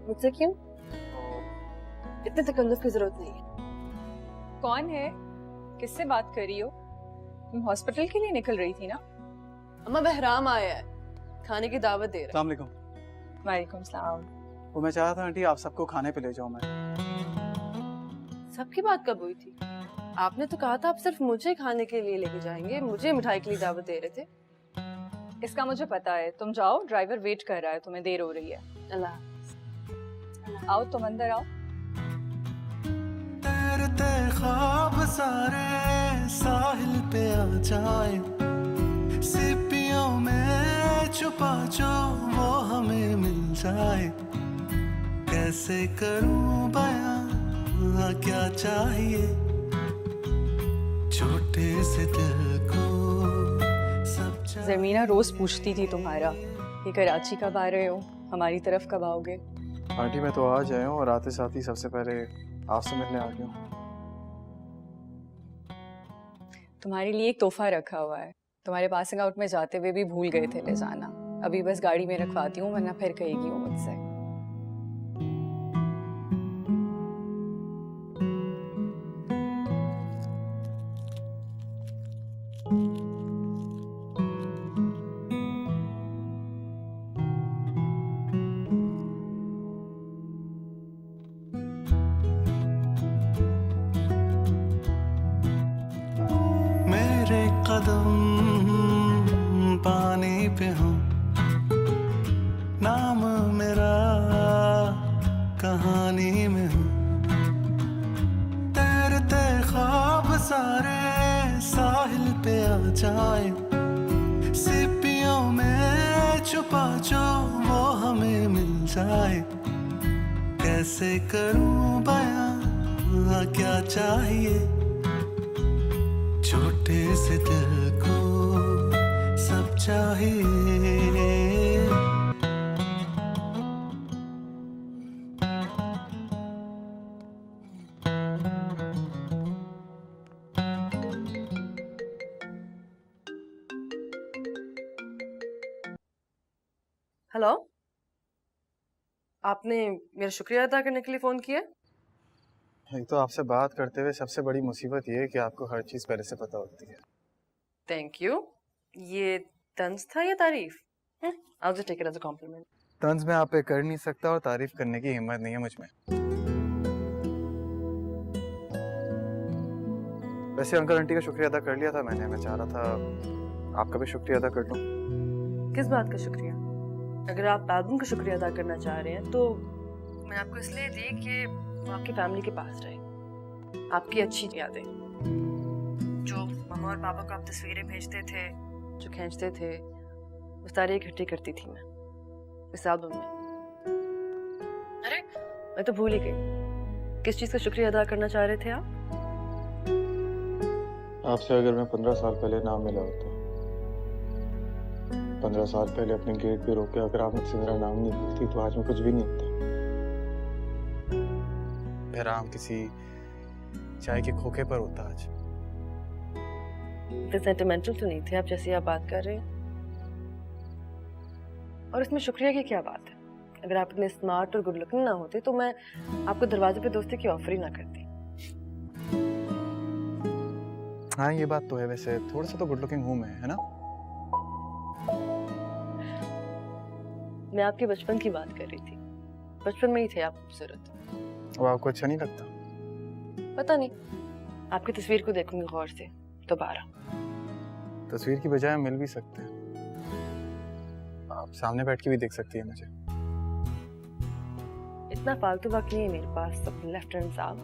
मुझसे क्यों? इतने तकल्लुफ की जरूरत नहीं है। कौन है? किससे बात कर रही हो? तुम हॉस्पिटल के लिए निकल रही थी ना? अम्मा बहराम आया है, खाने की दावत दे रहा है। अस्सलाम वालेकुम। वालेकुम सलाम। वो मैं चाह रहा था आंटी आप सबको खाने पे ले जाऊं मैं। सबकी बात कब हुई थी? आपने तो कहा था आप सिर्फ मुझे खाने के लिए लेके जाएंगे, मुझे मिठाई के लिए दावत दे रहे थे। इसका मुझे पता है, तुम जाओ, ड्राइवर वेट कर रहा है, तुम्हें देर हो रही है। अल्लाह। आओ तुम अंदर आओ। तैरते ख्वाब सारे साहिल पे आ जाए, सीपियों में छुपा जो वो हमें मिल जाए, कैसे करूं बयां क्या चाहिए छोटे से दिल को सब ज़मीना रोज पूछती थी तुम्हारा कि कराची कब आ रहे हो, हमारी तरफ कब आओगे। आंटी मैं तो आज आया हूँ और आते साथ ही सबसे पहले आपसे मिलने आ गया हूँ। तुम्हारे लिए एक तोहफा रखा हुआ है, तुम्हारे पासिंग आउट में जाते हुए भी भूल गए थे ले जाना। अभी बस गाड़ी में रखवाती हूँ, वरना फिर कहेगी वो मुझसे। मेरे कदम पानी पे हो, नाम मेरा कहानी में हो, तैरते ख्वाब सारे साहिल पे आ जाए, सीपियों में छुपा जो वो हमें मिल जाए, कैसे करूं बयां क्या चाहिए छोटे से दिल को सब चाहिए। हेलो, आपने मेरा शुक्रिया अदा करने के लिए फोन किया? एक तो आपसे बात करते हुए सबसे बड़ी मुसीबत ये है कि आपको हर चीज पहले से पता होती है। Thank you. ये तंज था या तारीफ? I'll just take it as a compliment. तंज मैं आप पे कर नहीं सकता और तारीफ करने की हिम्मत नहीं है मुझ में। वैसे अंकल आंटी का शुक्रिया अदा कर लिया था मैंने, मैं चाह रहा था आपका भी शुक्रिया अदा कर लूं। किस बात का शुक्रिया? अगर आप एल्बम का शुक्रिया अदा करना चाह रहे हैं तो मैंने आपको इसलिए दी कि वो आपकी फैमिली के पास रहे, आपकी अच्छी यादें, जो मम्मा और पापा को आप तस्वीरें भेजते थे, जो खींचते थे, वो सारी इकट्ठी करती थी मैं इस एल्बम में। अरे मैं तो भूल ही गई, किस चीज़ का शुक्रिया अदा करना चाह रहे थे आप? आपसे अगर मैं 15 साल पहले ना मिला होता, 15 साल पहले अपने गेट पे रोके अगर आप मुझसे मेरा नाम नहीं पूछती तो आज मैं कुछ भी नहीं होता। आराम किसी चाय के खोखे पर होता आज। इतने सेंटिमेंटल तो नहीं थे आप जैसे आप बात कर रहे हैं। और इसमें शुक्रिया की क्या बात है? अगर आप इतने स्मार्ट और गुड लुकिंग ना होते तो मैं आपको दरवाजे पे दोस्ती की ऑफर ही ना करती। हाँ ये बात तो है, वैसे थोड़ा सा तो गुड लुकिंग हूँ मैं, है ना? मैं आपके बचपन की बात कर रही थी, बचपन में ही थे आप खूबसूरत। वो आपको अच्छा नहीं लगता? पता नहीं, आपकी तस्वीर को देखूंगी गौर से दोबारा। तस्वीर की बजाय हम मिल भी सकते हैं, आप सामने बैठ के भी देख सकती है मुझे। इतना फालतू वक्त नहीं है मेरे पास सब लेफ्टिनेंट साहब,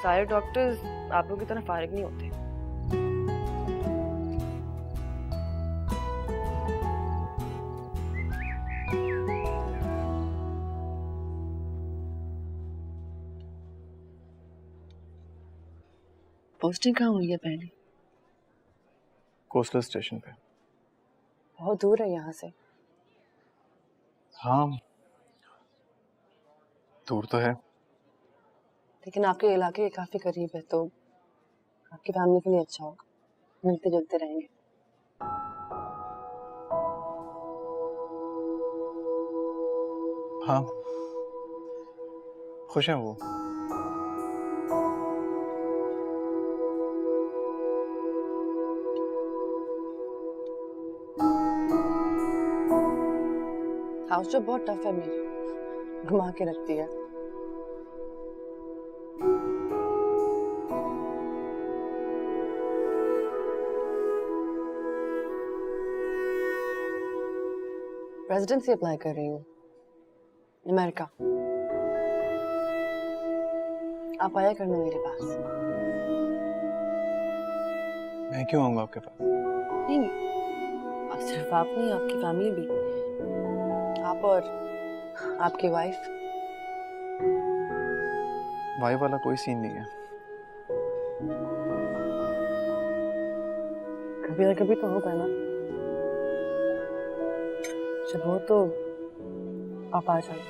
सारे डॉक्टर्स आप लोगों की तरह फारिग नहीं होते। पोस्टिंग कहाँ हुई है पहले? कोस्टल स्टेशन पे। बहुत दूर है यहाँ से। हाँ दूर तो है, लेकिन आपके इलाके के काफी करीब है, तो आपकी फैमिली के लिए अच्छा होगा, मिलते जुलते रहेंगे। हाँ खुश हैं वो। सास जो बहुत टफ है मेरी, घुमा के रखती है। रेजिडेंसी अप्लाई कर रही हूँ अमेरिका। आप आया करना मेरे पास। मैं क्यों आऊंगा आपके पास? नहीं, अब सिर्फ आप नहीं, आपकी फैमिली भी, आप और आपकी वाइफ। वाइफ वाला कोई सीन नहीं है। कभी ना कभी तो होगा ना, जब हो तो आप आ जाना।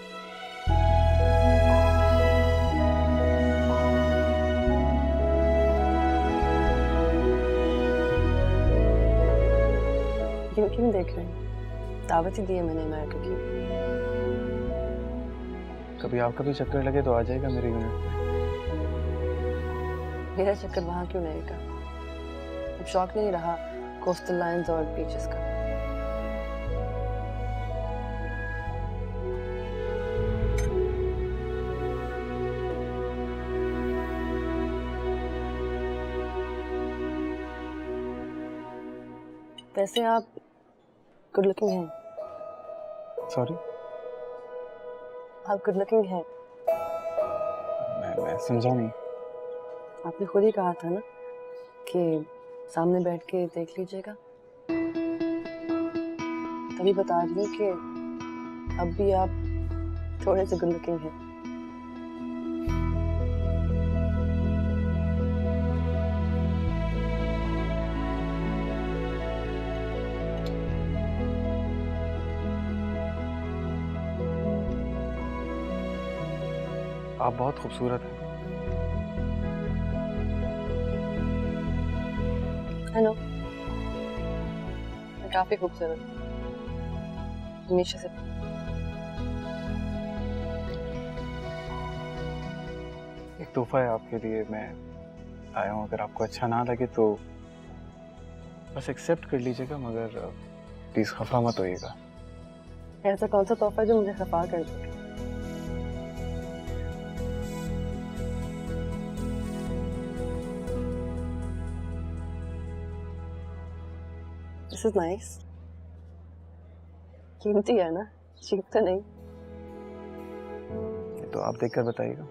क्यों देख रहे हैं? दावत ही दी है मैंने अमेरिका की। कभी आपका भी चक्कर लगे तो आ जाएगा मेरे यूनिट में। मेरा चक्कर वहां क्यों लगेगा? अब शौक नहीं रहा कोस्टल लाइन्स और बीचेस का। वैसे आप गुड लुकिंग हैं। सॉरी? आप गुड लुकिंग हैं। मैं समझा नहीं। आपने खुद ही कहा था ना कि सामने बैठ के देख लीजिएगा, तभी बता रही हूँ कि अब भी आप थोड़े से गुड लुकिंग हैं। आप बहुत खूबसूरत हैं। हेलो, मैं काफी खूबसूरत हूँ हमेशा से। एक तोहफा है आपके लिए, मैं आया हूँ। अगर आपको अच्छा ना लगे तो बस एक्सेप्ट कर लीजिएगा, मगर प्लीज खफा मत होइएगा। ऐसा कौन सा तोहफा जो मुझे खफा कर दे? This is nice. कीमती है ना, चीप तो नहीं। तो आप देखकर बताइएगा।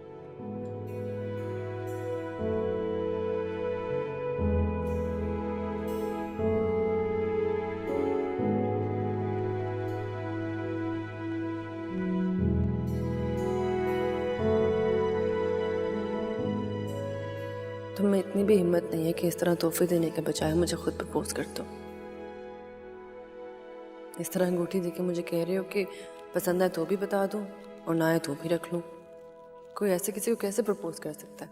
तुम में इतनी भी हिम्मत नहीं है कि इस तरह तोहफे देने के बजाय मुझे खुद प्रपोज कर दो। इस तरह अंगूठी देके मुझे कह रहे हो कि पसंद आए तो भी बता दो और ना आए तो भी रख लूं। कोई ऐसे किसी को कैसे प्रपोज कर सकता है?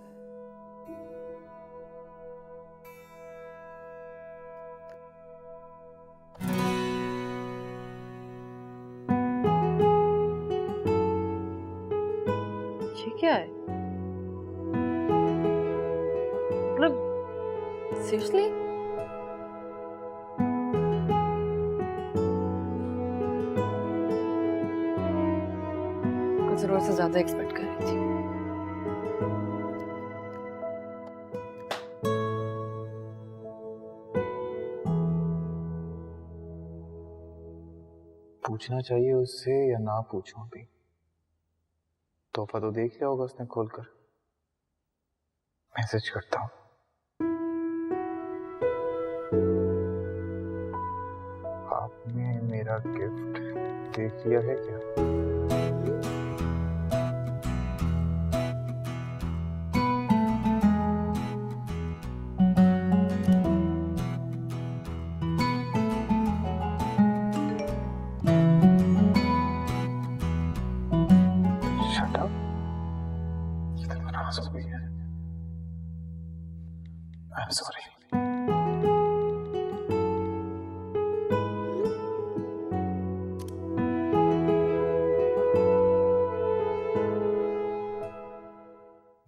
ये क्या है? मतलब सीरियसली? जरूर से ज्यादा एक्सपेक्ट कर रही थी। पूछना चाहिए उससे या ना पूछूं? अभी तोहफा तो देख लिया होगा उसने खोलकर। मैसेज करता हूँ। आपने मेरा गिफ्ट देख लिया है क्या? I'm sorry.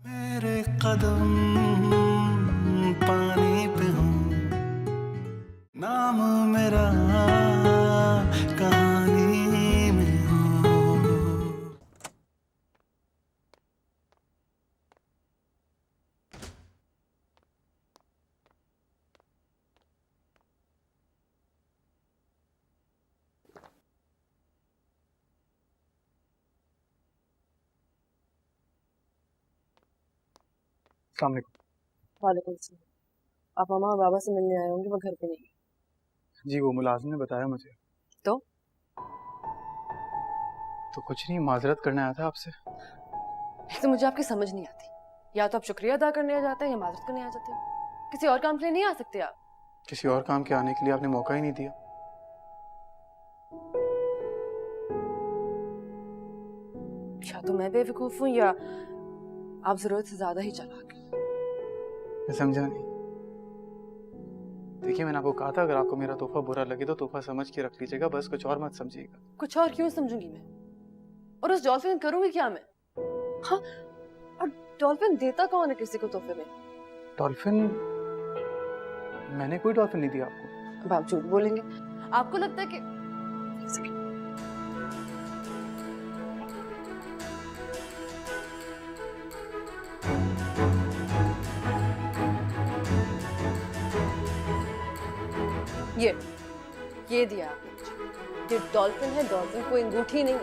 मेरे कदम पानी पे हूँ, नाम मेरा कहानी में हो। अस्सलाम वालेकुम। वालेकुम सलाम। आप मामा और बाबा से मिलने आए होंगे, वो घर पे नहीं। जी वो मुलाजिम ने बताया मुझे। तो कुछ नहीं, माजरत करने आया था आपसे। एक तो मुझे आपकी समझ नहीं आती, या तो आप शुक्रिया अदा करने आ जाते हैं या माजरत करने आ जाते हैं। किसी और काम के लिए नहीं आ सकते आप? किसी और काम के आने के लिए आपने मौका ही नहीं दिया। या तो मैं बेवकूफ हूँ या आप जरूरत से ज्यादा ही चालाक हैं। मैं समझा नहीं। देखिए मैंने आपको कहा था अगर आपको मेरा तोहफा बुरा लगे तो तोहफा समझ के रख लीजिएगा, बस कुछ और मत समझिएगा। कुछ और क्यों समझूंगी मैं? और उस डॉल्फिन करूंगी क्या मैं? हाँ, और डॉल्फिन देता कौन है किसी को तोहफे में? डॉल्फिन? मैंने कोई डॉल्फिन नहीं दिया आपको। अब आप झूठ बोलेंगे। आपको लगता है कि ये दिया आपने मुझे। ये डॉल्फिन है, डॉल्फिन कोई अंगूठी नहीं है।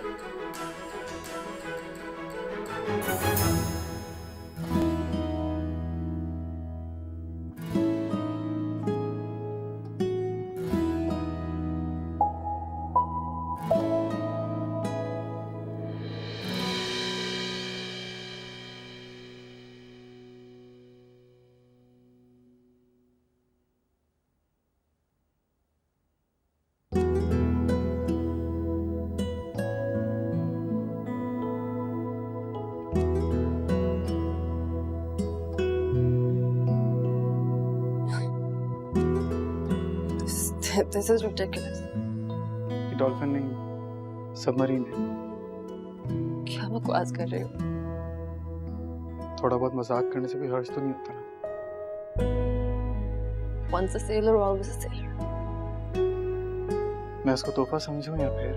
This is ridiculous. ये डॉल्फिन नहीं, सबमरीन है। क्या बकवास कर रहे हो? थोड़ा बहुत मजाक करने से कोई हर्ज तो नहीं होता ना। Once a sailor, always a sailor. मैं इसको तोहफा समझूं या फिर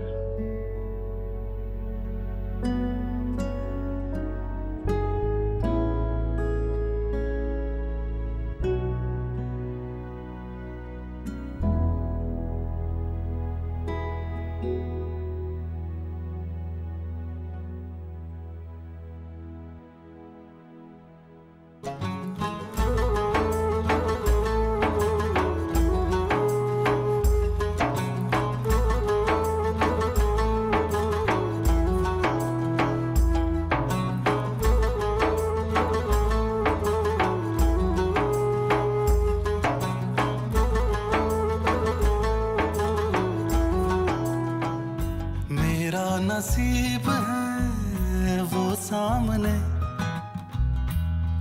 नसीब है वो सामने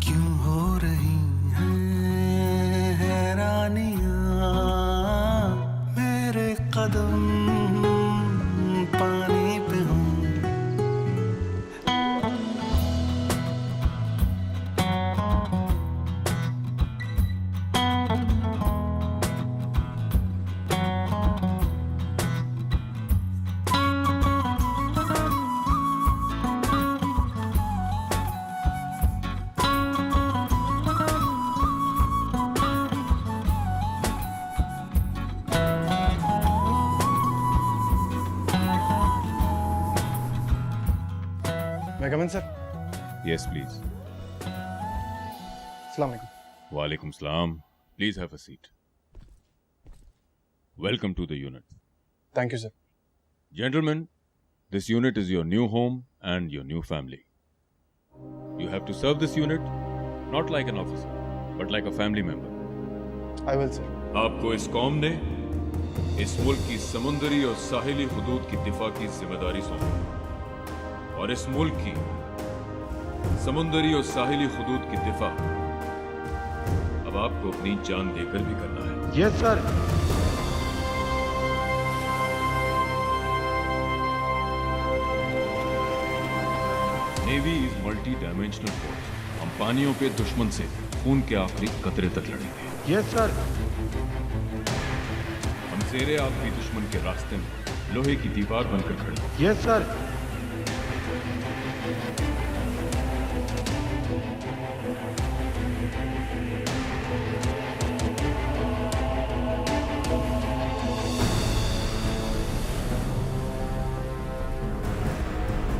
क्यों हो रही हैं हैरानियां, मेरे कदम पानी पे हों। मैं कम इन सर? Yes, please. अस्सलाम वालेकुम। Walaikum salam. Please have a seat. Welcome to the unit. Thank you, sir. Gentlemen, this unit is your new home and your new family. You have to serve this unit not like an officer, but like a family member. I will, sir. आपको इस कौम ने इस मुल्क की समुंदरी और साहिली हुदूद की दिफा की जिम्मेदारी सौंपी, और इस मुल्क की समुंदरी और साहिली हुदूद की दिफा अब आपको अपनी जान देकर भी करना है। Yes sir. Navy is multi dimensional force. हम पानियों पे दुश्मन से खून के आखिरी कतरे तक लड़ेंगे। Yes sir. हम जेरे आखिरी दुश्मन के रास्ते में लोहे की दीवार बनकर खड़े हैं। Yes sir.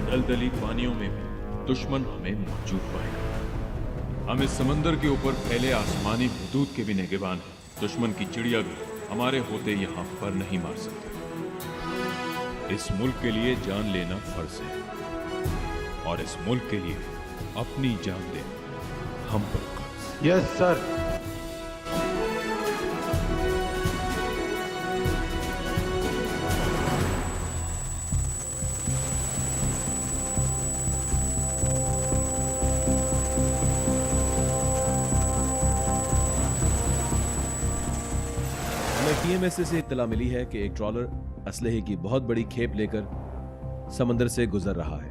दलदली पानियों में भी दुश्मन हमें मौजूद पाएगा। हम इस समंदर के ऊपर फैले आसमानी हुदूद के भी निगहबान हैं। दुश्मन की चिड़िया भी हमारे होते यहाँ पर नहीं मार सकते। इस मुल्क के लिए जान लेना फर्ज है और इस मुल्क के लिए अपनी जान देना हम पर कर्ज। Yes sir. टीएमएसए से इत्तला मिली है कि एक ट्रॉलर असलहे की बहुत बड़ी खेप लेकर समंदर से गुजर रहा है।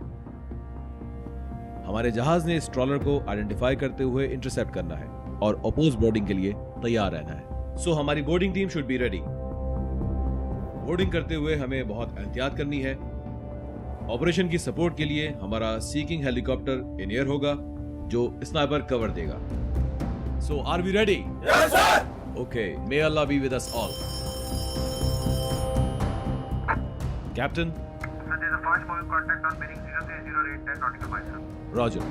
हमारे जहाज ने इस ट्रॉलर को आइडेंटिफाई करते हुए इंटरसेप्ट करना है और अपोज बोर्डिंग के लिए तैयार रहना है। सो हमारी boarding team should be ready. Boarding करते हुए हमें बहुत एहतियात करनी है। ऑपरेशन की सपोर्ट के लिए हमारा सीकिंग हेलीकॉप्टर इन एयर होगा जो स्नाइपर कवर देगा। So are we ready? Yes sir. Okay, may Allah be with us all. Captain? Sir, there is a fast moving contact on bearing 030 10 nautical miles, sir. Roger.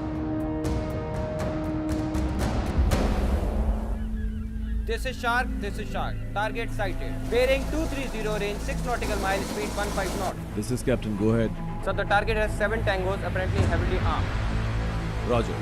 This is Shark, this is Shark. Target sighted. Bearing 230, range 6 nautical miles, speed 15 knots. This is Captain, go ahead. Sir, the target has 7 tangos, apparently heavily armed. Roger.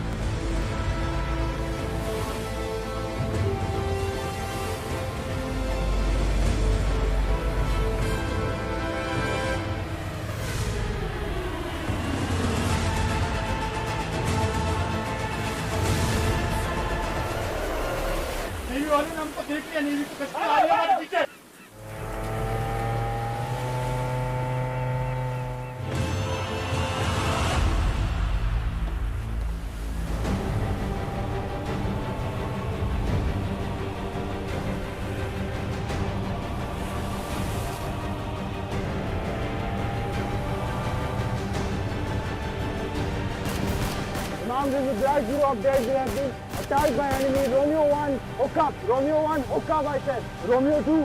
Imam, this is a Black Zero update. We have been attacked by enemy. Romeo 1, hook up. Romeo 1, hook up, I said. Romeo 2.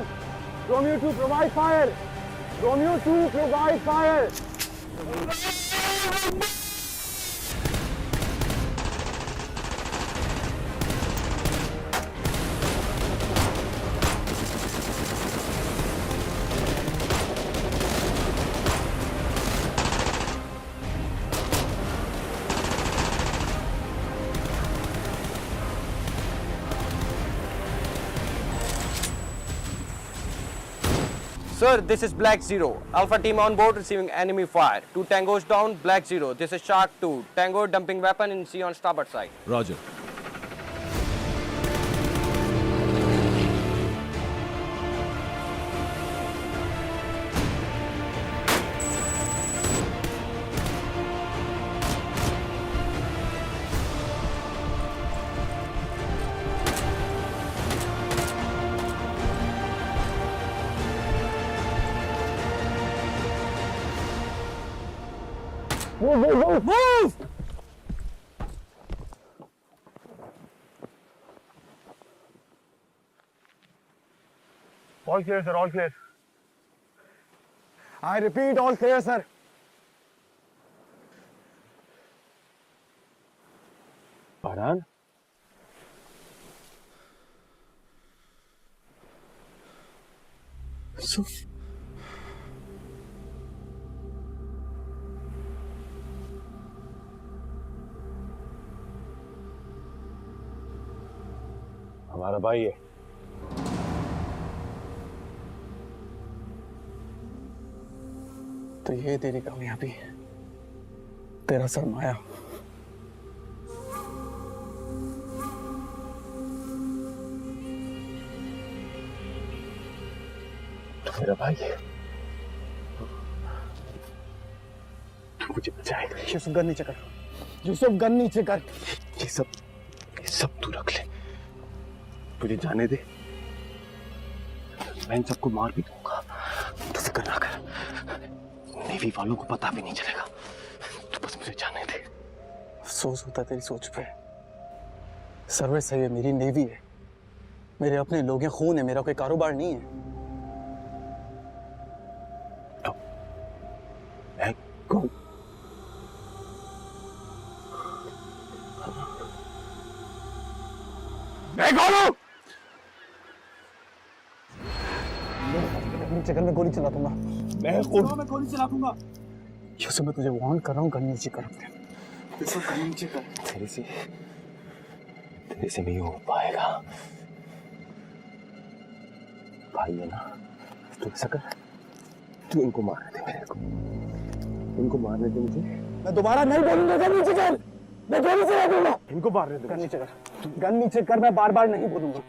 Romeo 2, provide fire. Romeo 2, provide fire. Sir, this is Black Zero. Alpha team on board receiving enemy fire. 2 tangos down, Black Zero. This is Shark 2. Tango dumping weapon in sea on starboard side. Roger. Move, move, move! Move! All clear, sir, all clear. I repeat, all clear, sir. Farhan? हमारा भाई है। तो ये तेरी कामयाबी, तेरा सरमाया। तो मेरा भाई है, मुझे बचाएगा। यूसुफ गन नीचे कर, यूसुफ गन नीचे कर। ये सब तू रख ले, मुझे जाने दे। मैं इन सबको मार भी दूंगा, तो फिक्र ना कर। नेवी वालों को पता भी नहीं चलेगा, तो बस मुझे जाने दे। अफसोस होता तेरी सोच पे। सर्विस है ये, मेरी नेवी है, मेरे अपने लोग हैं, खून है, मेरा कोई कारोबार नहीं है। तो मैं कौन? मैं कौन हूँ? नीचे कर, मैं गोली चला दूंगा। मैं गोली चला दूंगा। यूसुफ, मैं तुझे वार्न कर रहा हूँ, गन नीचे कर। गन नीचे कर। तेरे से नहीं हो पाएगा। भाई है ना, तू ऐसा कर, तू इनको मारने दे मेरे को, इनको मारने दे मुझे। मैं दोबारा नहीं बोलूंगा, गन नीचे कर। मैं गोली चला दूंगा। इनको मारने दे। गन नीचे कर, गन नीचे कर, मैं बार बार नहीं बोलूंगा।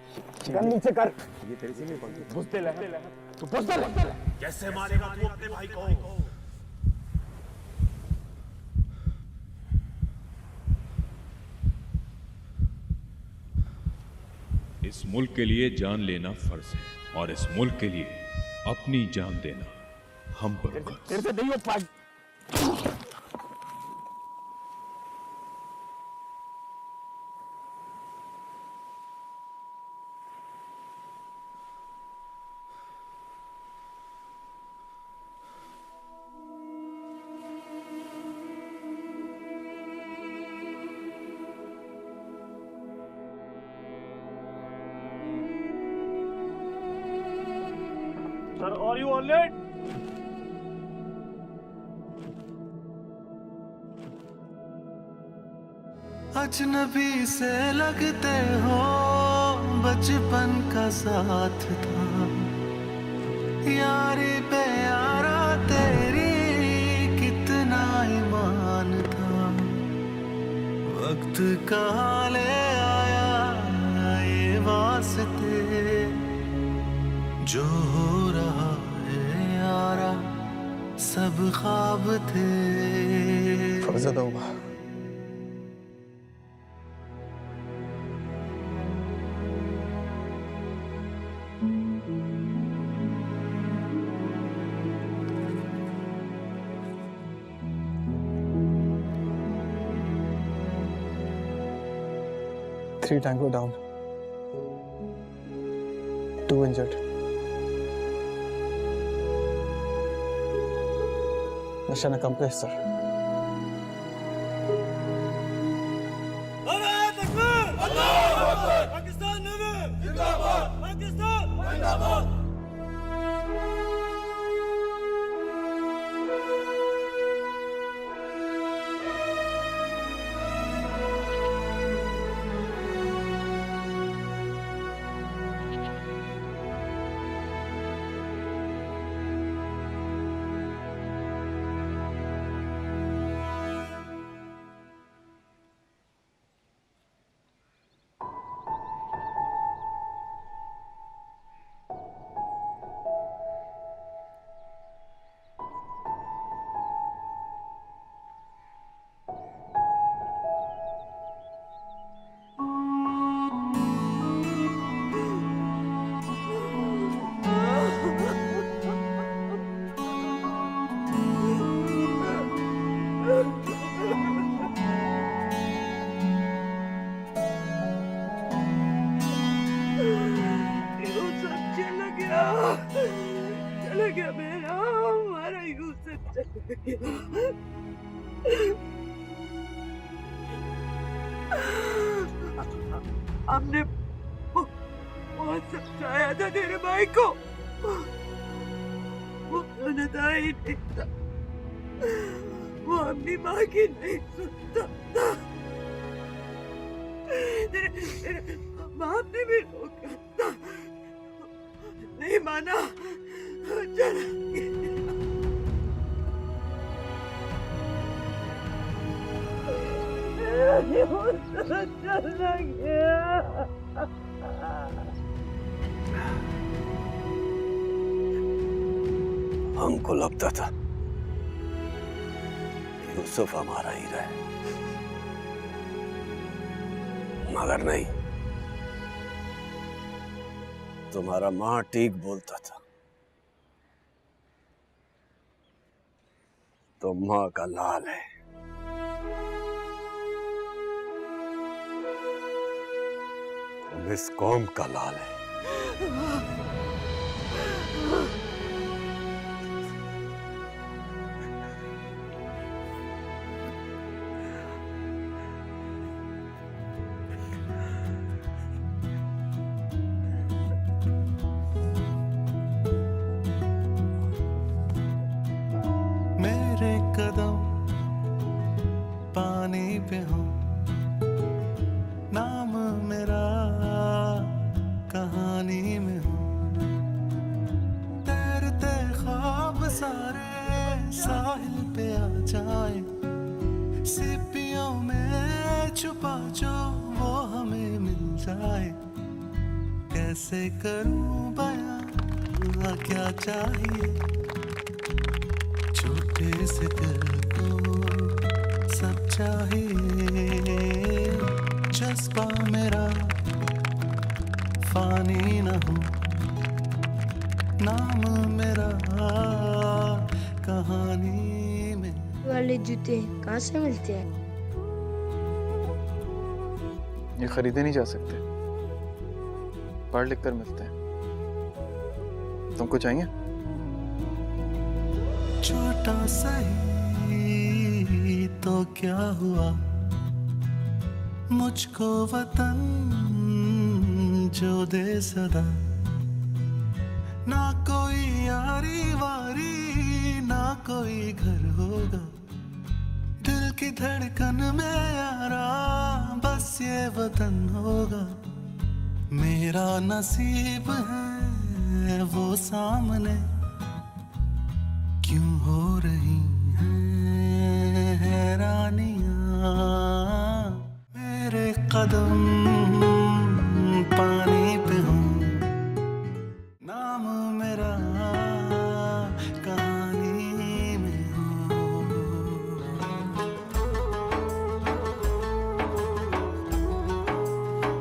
गन नीचे कर। ये तेरे से नहीं बोलूंगा। बुझते ले, तू बुझते ले। कैसे मारेगा तू अपने भाई को? इस मुल्क के लिए जान लेना फर्ज है और इस मुल्क के लिए अपनी जान देना हम पर फर्ज। तेरे से नहीं हो पाएगा। Sir, are you all right? अजनबी से लगते हो, बचपन का साथ था, यारी पे यारा तेरी कितना ईमान था। वक्त का ले आया ये वास्ते, जो हो रहा है यारा सब ख्वाब थे। फर्ज होगा। Three Tango down, 2 injured. Mission accomplished, sir. चला गया मेरा हमारा यूसुफ चला गया। हमने बहुत समझाया था तेरे भाई को, वो सुनता ही नहीं था, वो अपनी माँ की नहीं सुनता था। तेरे बाप ने भी रोका था, नहीं माना, चला गया। चला गया। हमको लगता था यूसुफ हमारा ही रहे, मगर नहीं। तुम्हारा माँ ठीक बोलता था, तो माँ का लाल है। तुम इस कौम का लाल है। आए, कैसे करूं बयां क्या चाहिए, छोटे से दिल को सब चाहिए, जज्बा मेरा फानी न हो, नाम मेरा कहानी में। वाले जूते कहाँ से मिलते हैं? ये खरीदे नहीं जा सकते, पढ़ लिख कर मिलते हैं। तुमको चाहिए? छोटा सही तो क्या हुआ, मुझको वतन जो दे सदा, ना कोई यारी वारी ना कोई घर होगा, दिल की धड़कन में यारा बस ये वतन होगा, मेरा नसीब है वो सामने, क्यों हो रही हैं हैरानियां, मेरे कदम पानी पे हों, नाम मेरा कहानी में हो।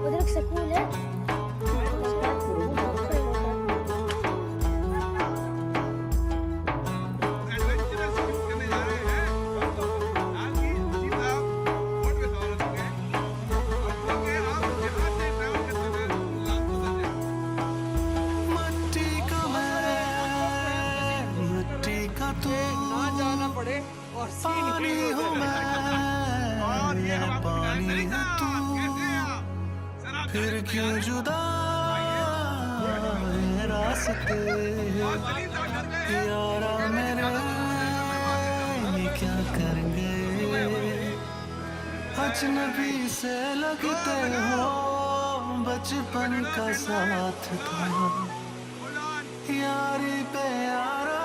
उधर एक स्कूल है। पानी हूँ मैं, पानी है तू, फिर क्यों जुदा है रास्ते, यारा मेरे ये क्या करेंगे, अजनबी से लगते हो, बचपन का साथ था, यारी पे यारा